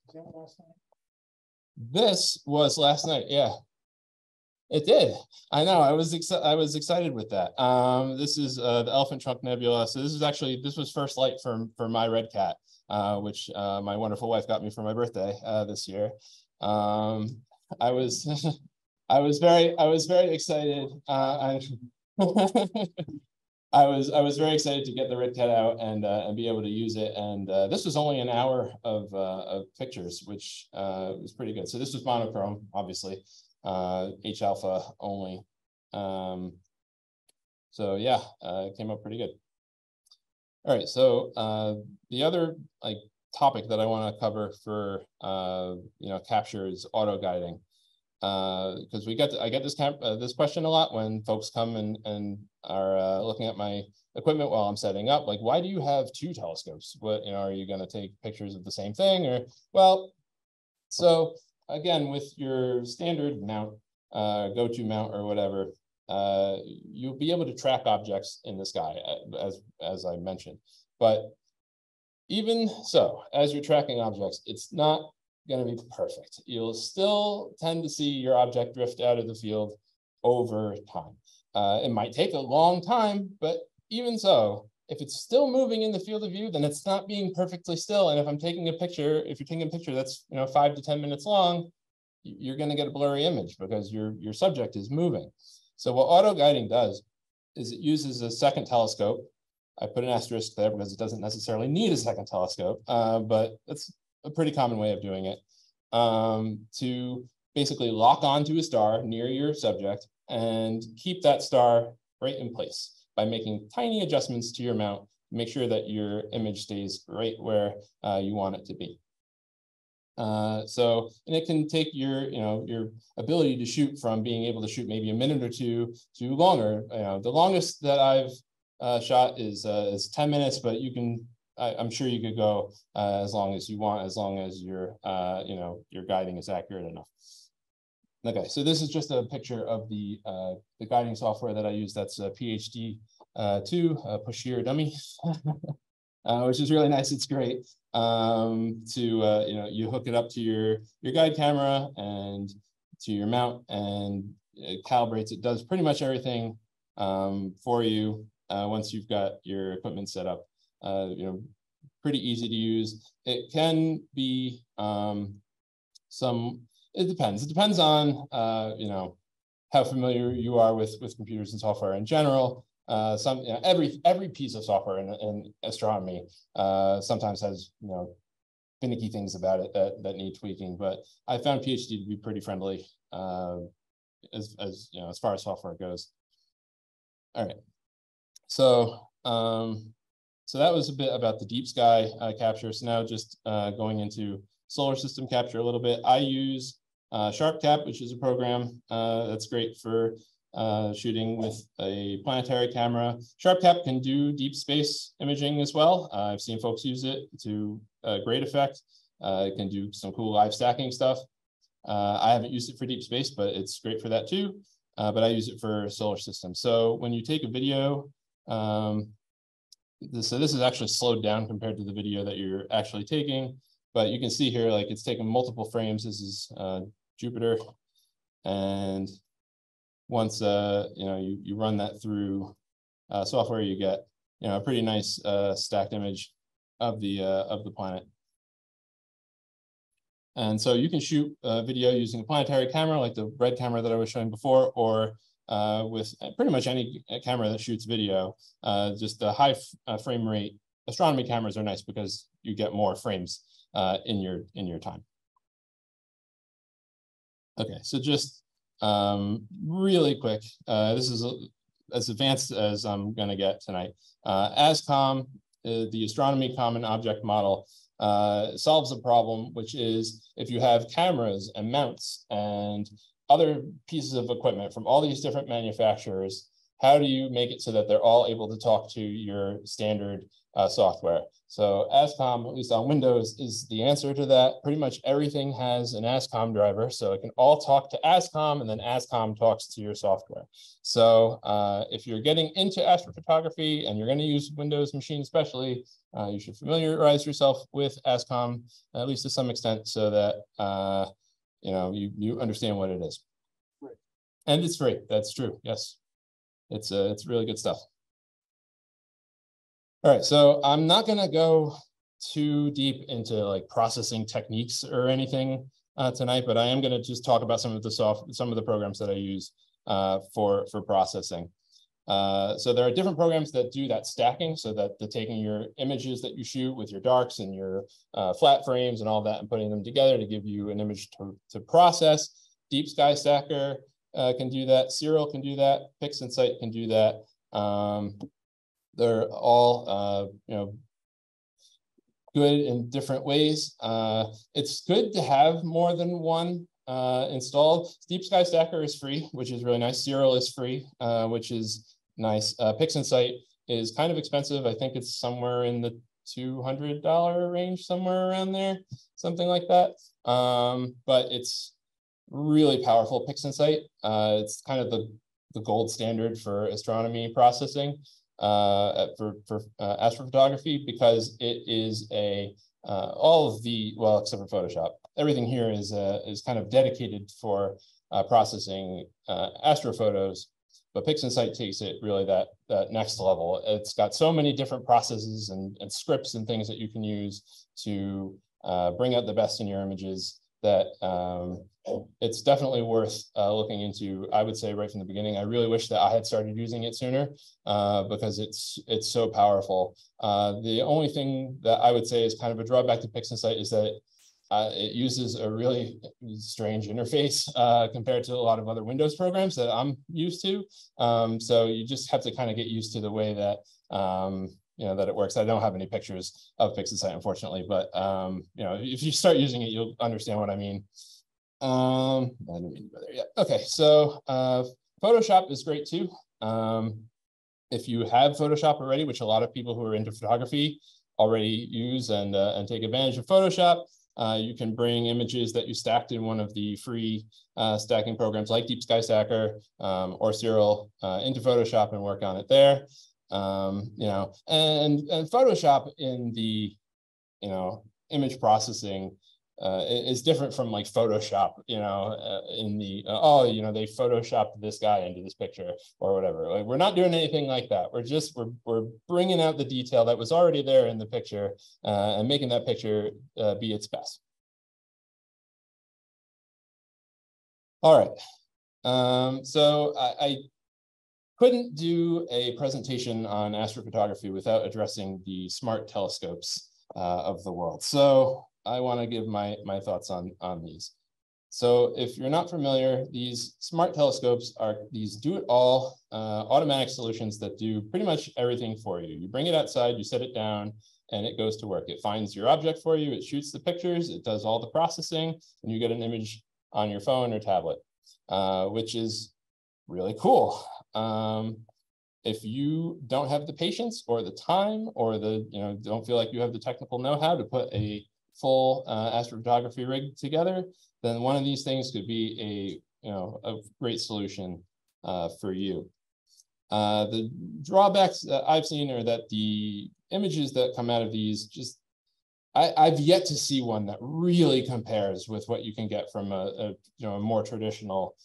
A: This was last night. Yeah, it did. I know. I was excited with that. This is the Elephant Trunk Nebula. So this was first light for my red cat, which my wonderful wife got me for my birthday this year. I was I was very excited. I was very excited to get the red cat out and be able to use it. And this was only an hour of pictures, which was pretty good. So this was monochrome, obviously, H alpha only. So yeah, it came up pretty good. All right, so the other topic that I want to cover for capture is auto guiding. Because I get this question a lot when folks come and are looking at my equipment while I'm setting up. Like, why do you have two telescopes? What, are you going to take pictures of the same thing? Or, well, so again, with your standard mount, go-to mount or whatever, you'll be able to track objects in the sky, as I mentioned. But even so, as you're tracking objects, it's not going to be perfect. You'll still tend to see your object drift out of the field over time. It might take a long time, but even so, if it's still moving in the field of view, then it's not being perfectly still. And if you're taking a picture that's 5 to 10 minutes long, you're going to get a blurry image because your subject is moving. So what auto guiding does is it uses a second telescope. I put an asterisk there because it doesn't necessarily need a second telescope, but it's a pretty common way of doing it, to basically lock onto a star near your subject and keep that star right in place by making tiny adjustments to your mount to make sure that your image stays right where you want it to be. And it can take your ability to shoot from being able to shoot maybe a minute or two to longer. The longest that I've shot is 10 minutes, but I'm sure you could go as long as you want, as long as your guiding is accurate enough. Okay, so this is just a picture of the guiding software that I use. That's a PhD 2, Push Your Dummy, which is really nice. It's great. You hook it up to your guide camera and to your mount, and it calibrates. It does pretty much everything for you once you've got your equipment set up. Pretty easy to use. It can be it depends. It depends on how familiar you are with computers and software in general. Every piece of software in astronomy sometimes has finicky things about it that need tweaking. But I found PhD to be pretty friendly as far as software goes. All right, so that was a bit about the deep sky capture. So now just going into solar system capture a little bit. I use SharpCap, which is a program that's great for shooting with a planetary camera. SharpCap can do deep space imaging as well. I've seen folks use it to great effect. It can do some cool live stacking stuff. I haven't used it for deep space, but it's great for that too. But I use it for solar systems. So when you take a video, this is actually slowed down compared to the video that you're actually taking, but you can see here, like, it's taken multiple frames. This is Jupiter, and once you run that through software, you get a pretty nice stacked image of the planet. And so you can shoot video using a planetary camera like the red camera that I was showing before, or with pretty much any camera that shoots video. Just the high frame rate astronomy cameras are nice because you get more frames in your time. Okay, so just really quick, this is as advanced as I'm going to get tonight. ASCOM, the Astronomy Common Object Model, solves a problem, which is if you have cameras and mounts and other pieces of equipment from all these different manufacturers, how do you make it so that they're all able to talk to your standard software? So ASCOM, at least on Windows, is the answer to that. Pretty much everything has an ASCOM driver, so it can all talk to ASCOM, and then ASCOM talks to your software. So if you're getting into astrophotography and you're going to use Windows machine especially, you should familiarize yourself with ASCOM, at least to some extent, so that you understand what it is. Right. And it's free. That's true. Yes, it's really good stuff. All right, so I'm not going to go too deep into like processing techniques or anything tonight, but I am going to just talk about some of the programs that I use for processing. So there are different programs that do that stacking, so that they're taking your images that you shoot with your darks and your flat frames and all that and putting them together to give you an image to process. Deep Sky Stacker can do that. Serial can do that. PixInsight can do that. They're all good in different ways. It's good to have more than one installed. Deep Sky Stacker is free, which is really nice. Serial is free, which is nice. PixInsight is kind of expensive. I think it's somewhere in the $200 range, somewhere around there, something like that. But it's really powerful. PixInsight, it's kind of the gold standard for astronomy processing. For astrophotography, because it is all of the, well, except for Photoshop, everything here is kind of dedicated for processing astrophotos. But PixInsight takes it really that next level. It's got so many different processes and scripts and things that you can use to bring out the best in your images that it's definitely worth looking into. I would say right from the beginning, I really wish that I had started using it sooner because it's so powerful. The only thing that I would say is kind of a drawback to PixInsight is that it uses a really strange interface compared to a lot of other Windows programs that I'm used to. So you just have to kind of get used to the way that that it works. I don't have any pictures of PixInsight, unfortunately, but if you start using it, you'll understand what I mean. I didn't mean to go there yet. Okay, so Photoshop is great too. If you have Photoshop already, which a lot of people who are into photography already use and take advantage of Photoshop, you can bring images that you stacked in one of the free stacking programs like Deep Sky Stacker or Serial into Photoshop and work on it there. And Photoshop in the image processing is different from like Photoshop in the they photoshopped this guy into this picture or whatever. Like, we're not doing anything like that. We're bringing out the detail that was already there in the picture and making that picture be its best. All right, so I couldn't do a presentation on astrophotography without addressing the smart telescopes of the world. So I want to give my thoughts on these. So if you're not familiar, these smart telescopes are these do-it-all automatic solutions that do pretty much everything for you. You bring it outside, you set it down, and it goes to work. It finds your object for you, it shoots the pictures, it does all the processing, and you get an image on your phone or tablet, which is really cool. If you don't have the patience or the time or don't feel like you have the technical know-how to put a full astrophotography rig together, then one of these things could be a great solution for you. The drawbacks that I've seen are that the images that come out of these just I've yet to see one that really compares with what you can get from a more traditional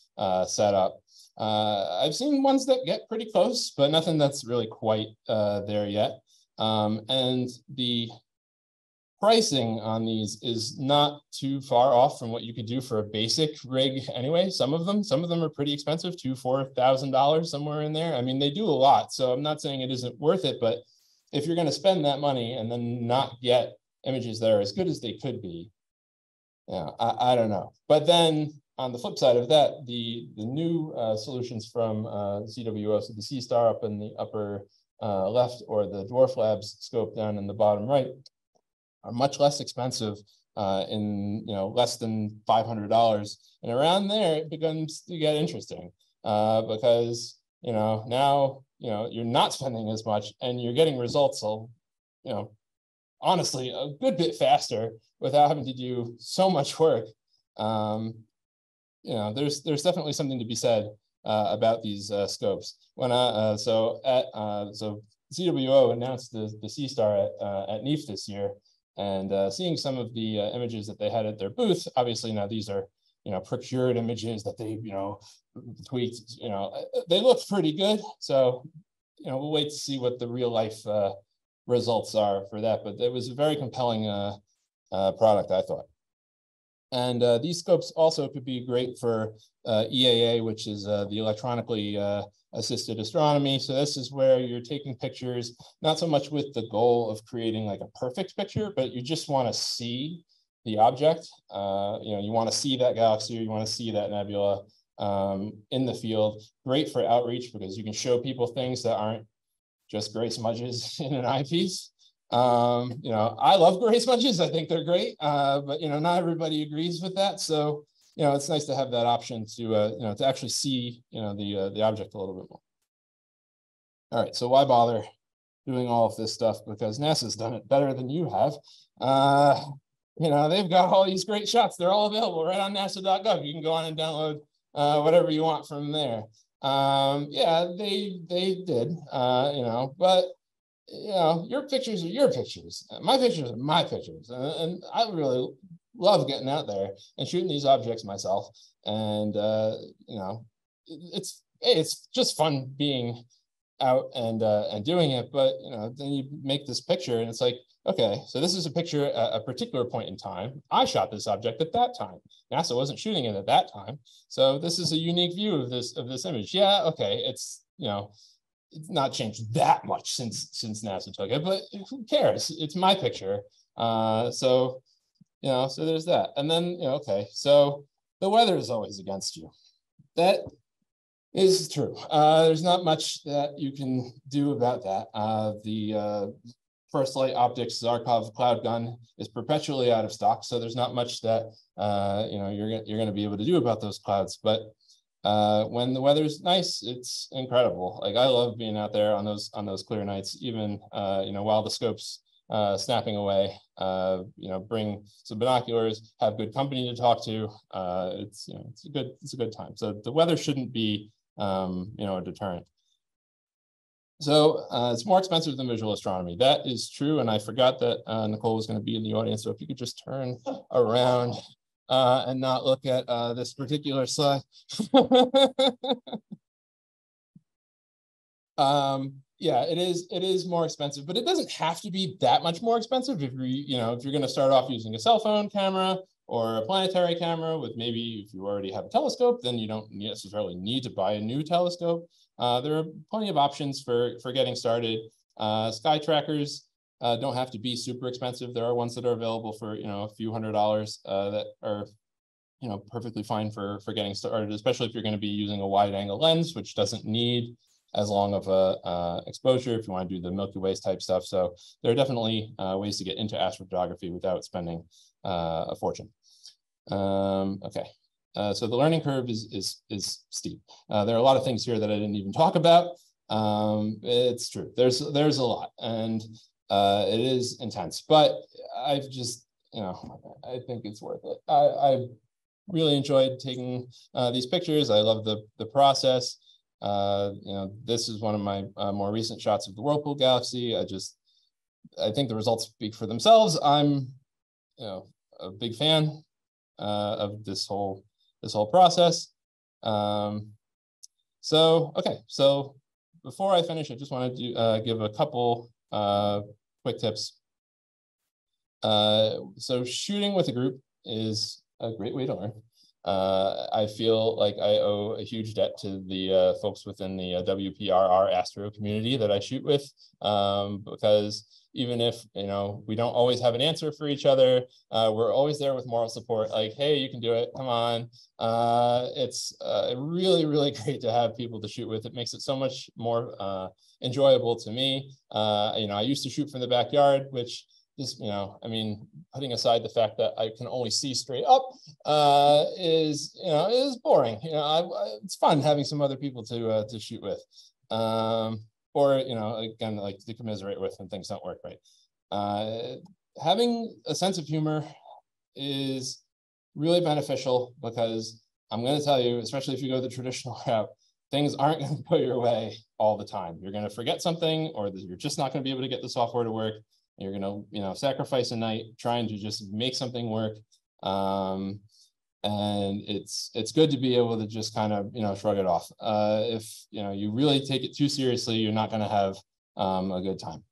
A: setup. I've seen ones that get pretty close, but nothing that's really quite there yet. And the pricing on these is not too far off from what you could do for a basic rig anyway. Some of them are pretty expensive, $2,000–4,000, somewhere in there. I mean, they do a lot, so I'm not saying it isn't worth it, but if you're going to spend that money and then not get images that are as good as they could be, I don't know. But then on the flip side of that, the new solutions from ZWO, so the C-Star up in the upper left, or the Dwarf Labs scope down in the bottom right, are much less expensive, in less than $500, and around there it begins to get interesting, because now you're not spending as much and you're getting results, honestly, a good bit faster without having to do so much work. There's definitely something to be said about these scopes. When so ZWO announced the C-Star at NEAF this year, and seeing some of the images that they had at their booth. Obviously, now these are procured images that they tweaked. They look pretty good. So we'll wait to see what the real life results are for that. But it was a very compelling product, I thought. And these scopes also could be great for EAA, which is the electronically assisted astronomy. So this is where you're taking pictures, not so much with the goal of creating like a perfect picture, but you just want to see the object. You want to see that galaxy, or you want to see that nebula in the field. Great for outreach because you can show people things that aren't just gray smudges in an eyepiece. I love gray smudges. I think they're great, but not everybody agrees with that. So it's nice to have that option to to actually see the object a little bit more. All right, so why bother doing all of this stuff? Because NASA's done it better than you have. They've got all these great shots. They're all available right on nasa.gov. You can go on and download whatever you want from there. Yeah, they did, but your pictures are your pictures. My pictures are my pictures. And I really love getting out there and shooting these objects myself. And, it's just fun being out and doing it. But, then you make this picture and it's like, okay, so this is a picture at a particular point in time. I shot this object at that time. NASA wasn't shooting it at that time. So this is a unique view of this image. Yeah, okay, it's not changed that much since NASA took it, but who cares? It's my picture. So there's that. And then, okay, so the weather is always against you. That is true. There's not much that you can do about that. The First Light Optics Zarkov cloud gun is perpetually out of stock, so there's not much that you're going to be able to do about those clouds. But when the weather's nice, it's incredible. Like I love being out there on those clear nights, even while the scope's snapping away. Bring some binoculars, have good company to talk to. It's a good time. So the weather shouldn't be a deterrent. So it's more expensive than visual astronomy. That is true, and I forgot that Nicole was going to be in the audience. So if you could just turn around and not look at this particular slide. Yeah, it is more expensive, but it doesn't have to be that much more expensive. If you're going to start off using a cell phone camera or a planetary camera with maybe if you already have a telescope, then you don't necessarily need to buy a new telescope. There are plenty of options for getting started. Sky trackers don't have to be super expensive. There are ones that are available for a few $100s that are perfectly fine for getting started, especially if you're going to be using a wide angle lens, which doesn't need as long of a exposure if you want to do the Milky Way type stuff. So there are definitely ways to get into astrophotography without spending a fortune. Okay. So the learning curve is steep. There are a lot of things here that I didn't even talk about. It's true. There's a lot, and it is intense. But I've just, I think it's worth it. I really enjoyed taking these pictures. I love the process. This is one of my more recent shots of the Whirlpool Galaxy. I think the results speak for themselves. I'm a big fan of this whole process. So before I finish, I just wanted to give a couple quick tips. So shooting with a group is a great way to learn. I feel like I owe a huge debt to the folks within the WPRR Astro community that I shoot with, because even if we don't always have an answer for each other, we're always there with moral support. Like, hey, you can do it. Come on. It's really, really great to have people to shoot with. It makes it so much more enjoyable to me. I used to shoot from the backyard, which is, I mean, putting aside the fact that I can only see straight up, is boring. It's fun having some other people to shoot with. Or, again, like to commiserate with when things don't work right. Having a sense of humor is really beneficial, because I'm going to tell you, especially if you go the traditional route, things aren't going to go your way all the time. You're going to forget something, or you're just not going to be able to get the software to work. You're going to, sacrifice a night trying to just make something work. And it's good to be able to just kind of, shrug it off. If, you really take it too seriously, you're not going to have a good time.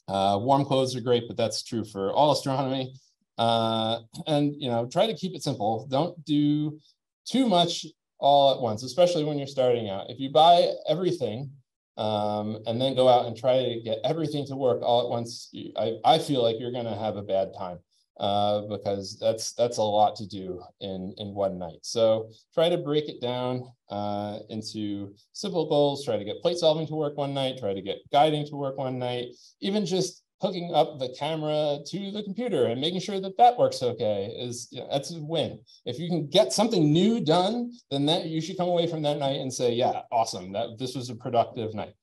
A: Warm clothes are great, but that's true for all astronomy. And, try to keep it simple. Don't do too much all at once, especially when you're starting out. If you buy everything and then go out and try to get everything to work all at once, I feel like you're going to have a bad time. Because that's a lot to do in one night. So try to break it down into simple goals. Try to get plate solving to work one night. Try to get guiding to work one night. Even just hooking up the camera to the computer and making sure that works okay that's a win. If you can get something new done, then you should come away from that night and say, yeah, awesome, this was a productive night.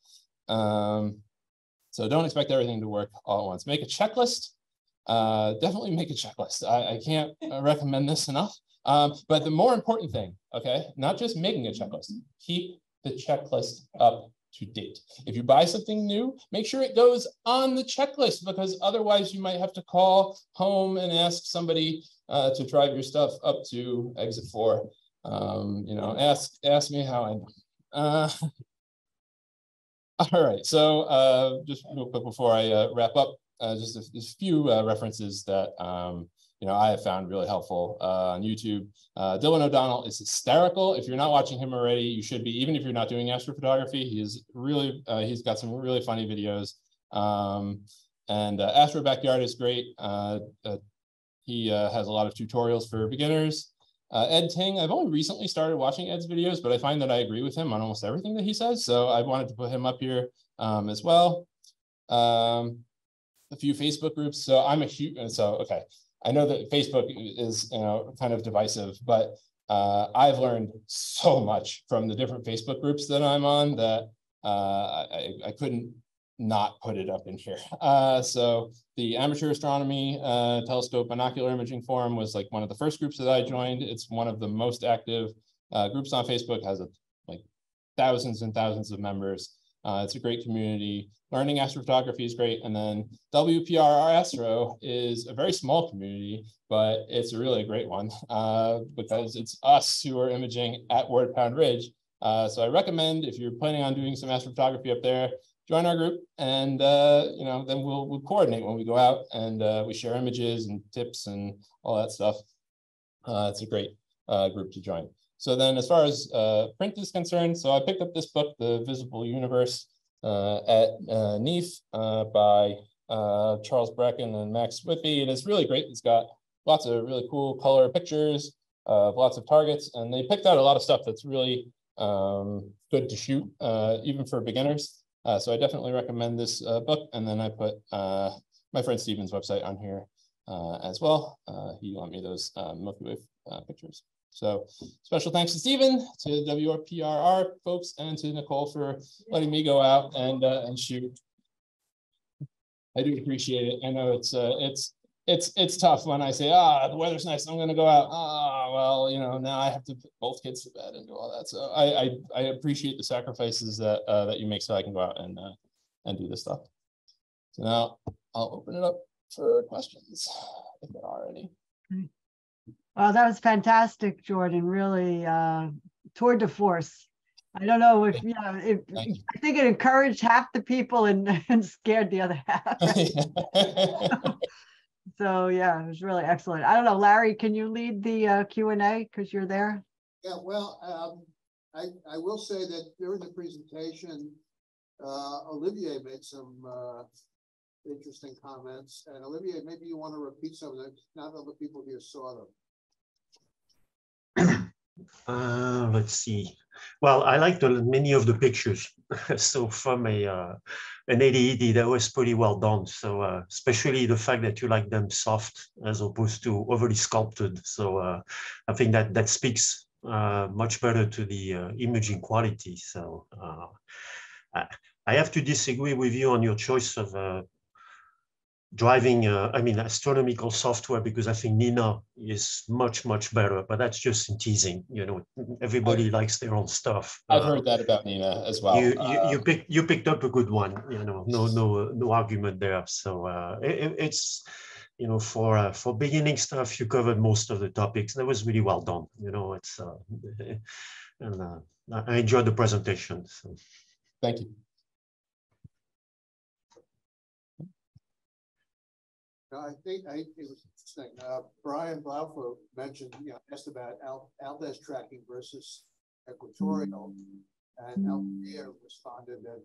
A: So don't expect everything to work all at once. Make a checklist. Definitely make a checklist. I can't recommend this enough. But the more important thing, not just making a checklist, keep the checklist up to date. If you buy something new, make sure it goes on the checklist, because otherwise you might have to call home and ask somebody to drive your stuff up to exit 4. Ask me how I know. All right, so just real quick before I wrap up, just a few references that I have found really helpful on YouTube. Dylan O'Donnell is hysterical. If you're not watching him already, you should be. Even if you're not doing astrophotography, he is really he's got some really funny videos. And Astro Backyard is great. He has a lot of tutorials for beginners. Ed Ting, I've only recently started watching Ed's videos, but I find that I agree with him on almost everything that he says. So I wanted to put him up here as well. A few Facebook groups. So I'm a huge, I know that Facebook is, kind of divisive, but I've learned so much from the different Facebook groups that I'm on that I couldn't not put it up in here. So the Amateur Astronomy Telescope Binocular Imaging Forum was like one of the first groups that I joined. It's one of the most active groups on Facebook, has like thousands and thousands of members. It's a great community. Learning astrophotography is great. And then WPRR Astro is a very small community, but it's a really great one because it's us who are imaging at Ward Pound Ridge. So I recommend, if you're planning on doing some astrophotography up there, join our group, and then we'll coordinate when we go out, and we share images and tips and all that stuff. It's a great group to join. So then, as far as print is concerned, so I picked up this book, The Visible Universe, at NEAF by Charles Bracken and Max Whitby, and it's really great. It's got lots of really cool color pictures of lots of targets, and they picked out a lot of stuff that's really good to shoot, even for beginners. So I definitely recommend this book, and then I put my friend Steven's website on here as well. He lent me those Milky Way pictures. So special thanks to Steven, to WPRR folks, and to Nicole for letting me go out and shoot. I do appreciate it. I know it's tough when I say, the weather's nice, I'm gonna go out. Well, now I have to put both kids to bed and do all that. So I appreciate the sacrifices that you make so I can go out and do this stuff. So now I'll open it up for questions. if there are any.
B: Well, that was fantastic, Jordan. Really, tour de force. I don't know if, I think it encouraged half the people and scared the other half. So yeah, it was really excellent. I don't know, Larry, can you lead the Q&A because you're there?
C: Yeah, well, I will say that during the presentation, Olivier made some interesting comments. And Olivier, maybe you want to repeat some of them. Not all the people here saw them.
D: Let's see. Well, I liked many of the pictures. So from an 8080, that was pretty well done. So especially the fact that you like them soft as opposed to overly sculpted. So I think that speaks much better to the imaging quality. So I have to disagree with you on your choice of driving, astronomical software, because I think Nina is much better, but that's just in teasing. Everybody likes their own stuff.
A: I've heard that about Nina as well.
D: You picked up a good one. No argument there. So it's for beginning stuff, you covered most of the topics. That was really well done. It's and I enjoyed the presentation. So.
A: Thank you.
C: I think it was interesting. Brian Blaufo mentioned, asked about Altaz tracking versus equatorial, and Althea responded that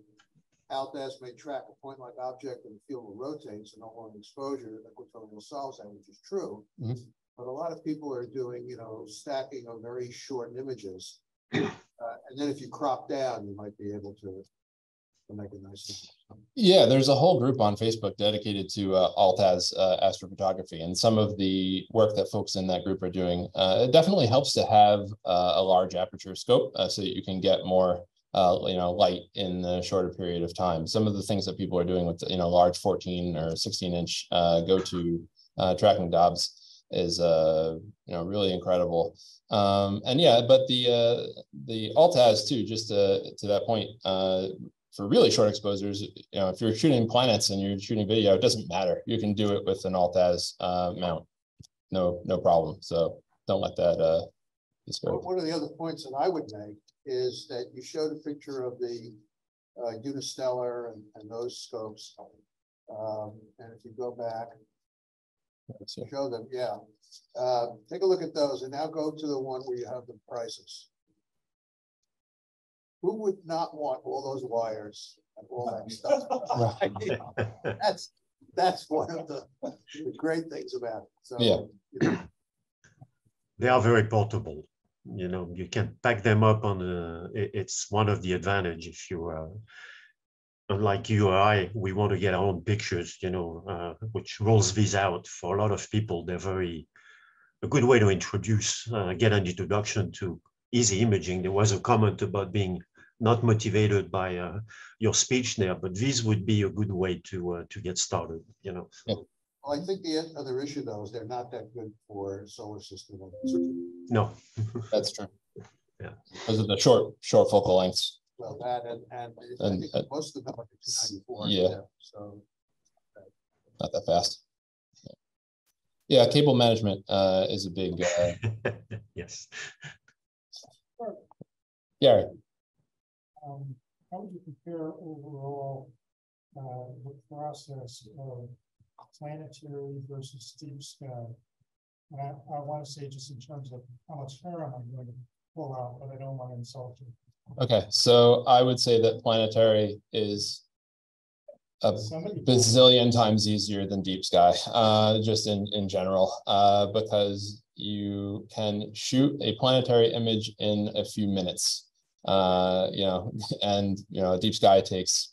C: Altaz may track a point-like object and the field will rotate, so no long exposure. Equatorial solves that, which is true. Mm-hmm. But a lot of people are doing, stacking of very short images, and then if you crop down, you might be able to make a nice thing.
A: Yeah, there's a whole group on Facebook dedicated to Altaz astrophotography, and some of the work that folks in that group are doing. It definitely helps to have a large aperture scope so that you can get more light in a shorter period of time. Some of the things that people are doing with large 14 or 16-inch go-to tracking dobs is really incredible. And yeah, but the Altaz too, just to that point. For really short exposures, if you're shooting planets and you're shooting video, it doesn't matter. You can do it with an Altaz mount, no problem. So don't let that discourage.
C: One of the other points that I would make is that you showed a picture of the Unistellar and those scopes, and if you go back, show them, yeah. Take a look at those, and now go to the one where you have the prices. Who would not want all those wires and all that stuff? That's one of the great things about it. So,
A: yeah.
D: They are very portable. You can pack them up on it's one of the advantage if you unlike you or I, we want to get our own pictures, which rolls these out. For a lot of people, they're a good way to get an introduction to easy imaging. There was a comment about being not motivated by your speech there, but these would be a good way to get started. So.
C: Well, I think the other issue though is they're not that good for solar system.
D: No,
A: that's true.
D: Yeah,
A: because of the short focal lengths.
C: Well, that and I think most of them are 294.
A: Yeah.
C: So
A: not that fast. Yeah, cable management is a big.
D: Yes.
A: Yeah.
E: How would you compare overall the process of planetary versus deep sky? And I want to say just in terms of how much hair I'm going to pull out, but I don't want to insult you.
A: Okay, so I would say that planetary is a bazillion times easier than deep sky, just in general, because you can shoot a planetary image in a few minutes. And deep sky takes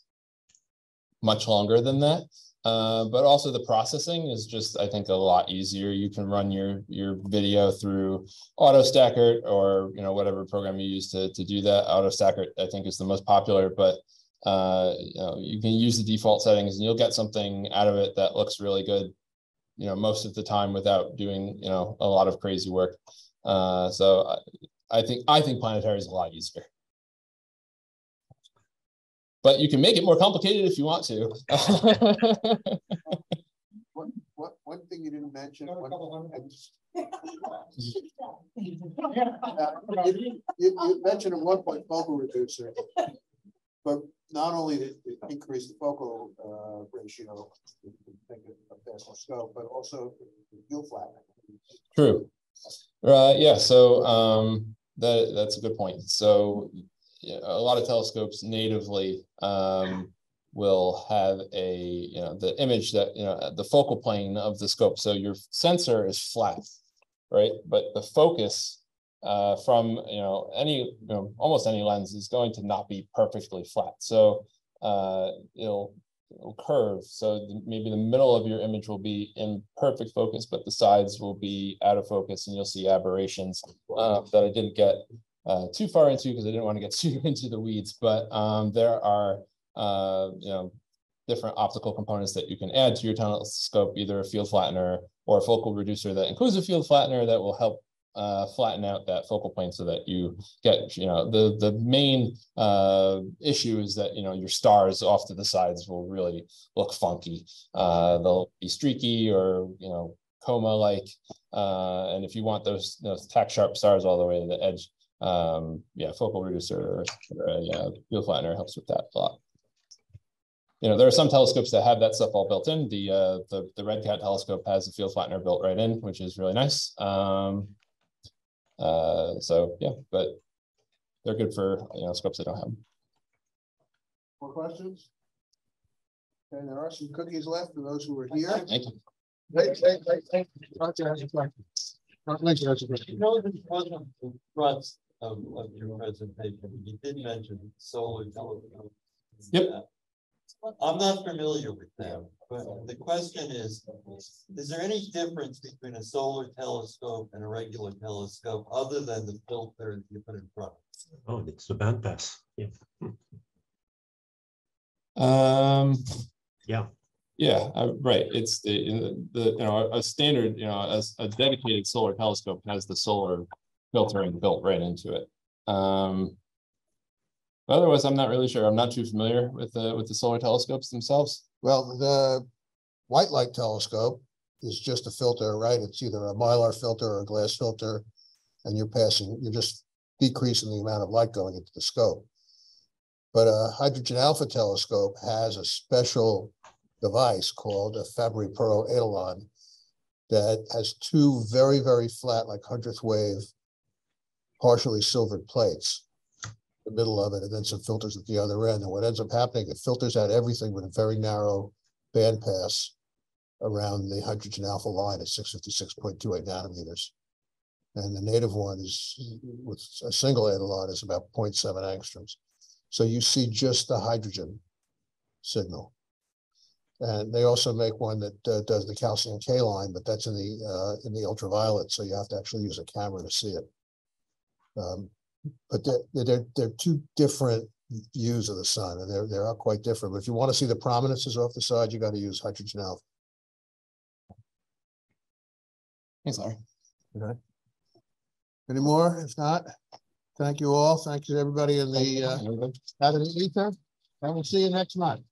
A: much longer than that. But also the processing is just, I think, a lot easier. You can run your video through AutoStacker or whatever program you use to do that. AutoStacker, I think, is the most popular, but you can use the default settings and you'll get something out of it that looks really good, most of the time without doing a lot of crazy work. So I think planetary is a lot easier. But you can make it more complicated if you want to.
C: one thing you didn't mention. You mentioned at one point focal reducer, but not only did it increase the focal ratio, make it a faster scope, but also field flattening.
A: True. Yeah. So that's a good point. So yeah, a lot of telescopes natively will have a the image that the focal plane of the scope. So your sensor is flat, right? But the focus from almost any lens is going to not be perfectly flat. So it'll curve. So maybe the middle of your image will be in perfect focus, but the sides will be out of focus, and you'll see aberrations that I didn't get too far into because I didn't want to get too into the weeds. But there are different optical components that you can add to your telescope, either a field flattener or a focal reducer that includes a field flattener that will help flatten out that focal plane so that you get, the main issue is that, your stars off to the sides will really look funky. They'll be streaky or, coma-like. And if you want those tack sharp stars all the way to the edge, focal reducer or field flattener helps with that a lot. There are some telescopes that have that stuff all built in. The Red Cat telescope has a field flattener built right in, which is really nice. So yeah, but they're good for scopes that don't have them.
C: More questions? And there are some cookies left for those who are here.
A: Thank you.
F: Thank of your presentation, you did mention solar telescope.
A: Yep.
F: I'm not familiar with them, but the question is there any difference between a solar telescope and a regular telescope other than the filter that you put in front?
D: Oh, it's the bandpass. Yeah.
A: Right. It's a standard, a dedicated solar telescope has the solar filtering built right into it. Otherwise, I'm not really sure. I'm not too familiar with the solar telescopes themselves.
C: Well, the white light telescope is just a filter, right? It's either a Mylar filter or a glass filter, and you're just decreasing the amount of light going into the scope. But a hydrogen alpha telescope has a special device called a Fabry-Perot etalon that has two very, very flat, like 100th wave, partially silvered plates, the middle of it, and then some filters at the other end. And what ends up happening, it filters out everything with a very narrow bandpass around the hydrogen alpha line at 656.28 nanometers. And the native one is, with a single etalon, is about 0.7 angstroms. So you see just the hydrogen signal. And they also make one that does the calcium K line, but that's in the ultraviolet, so you have to actually use a camera to see it. But they're two different views of the sun, and they are quite different. But if you want to see the prominences off the side, you got to use hydrogen alpha.
A: Thanks, Larry.
C: Okay. Any more? If not, thank you all. Thank you to everybody in the out of the ether, and we'll see you next month.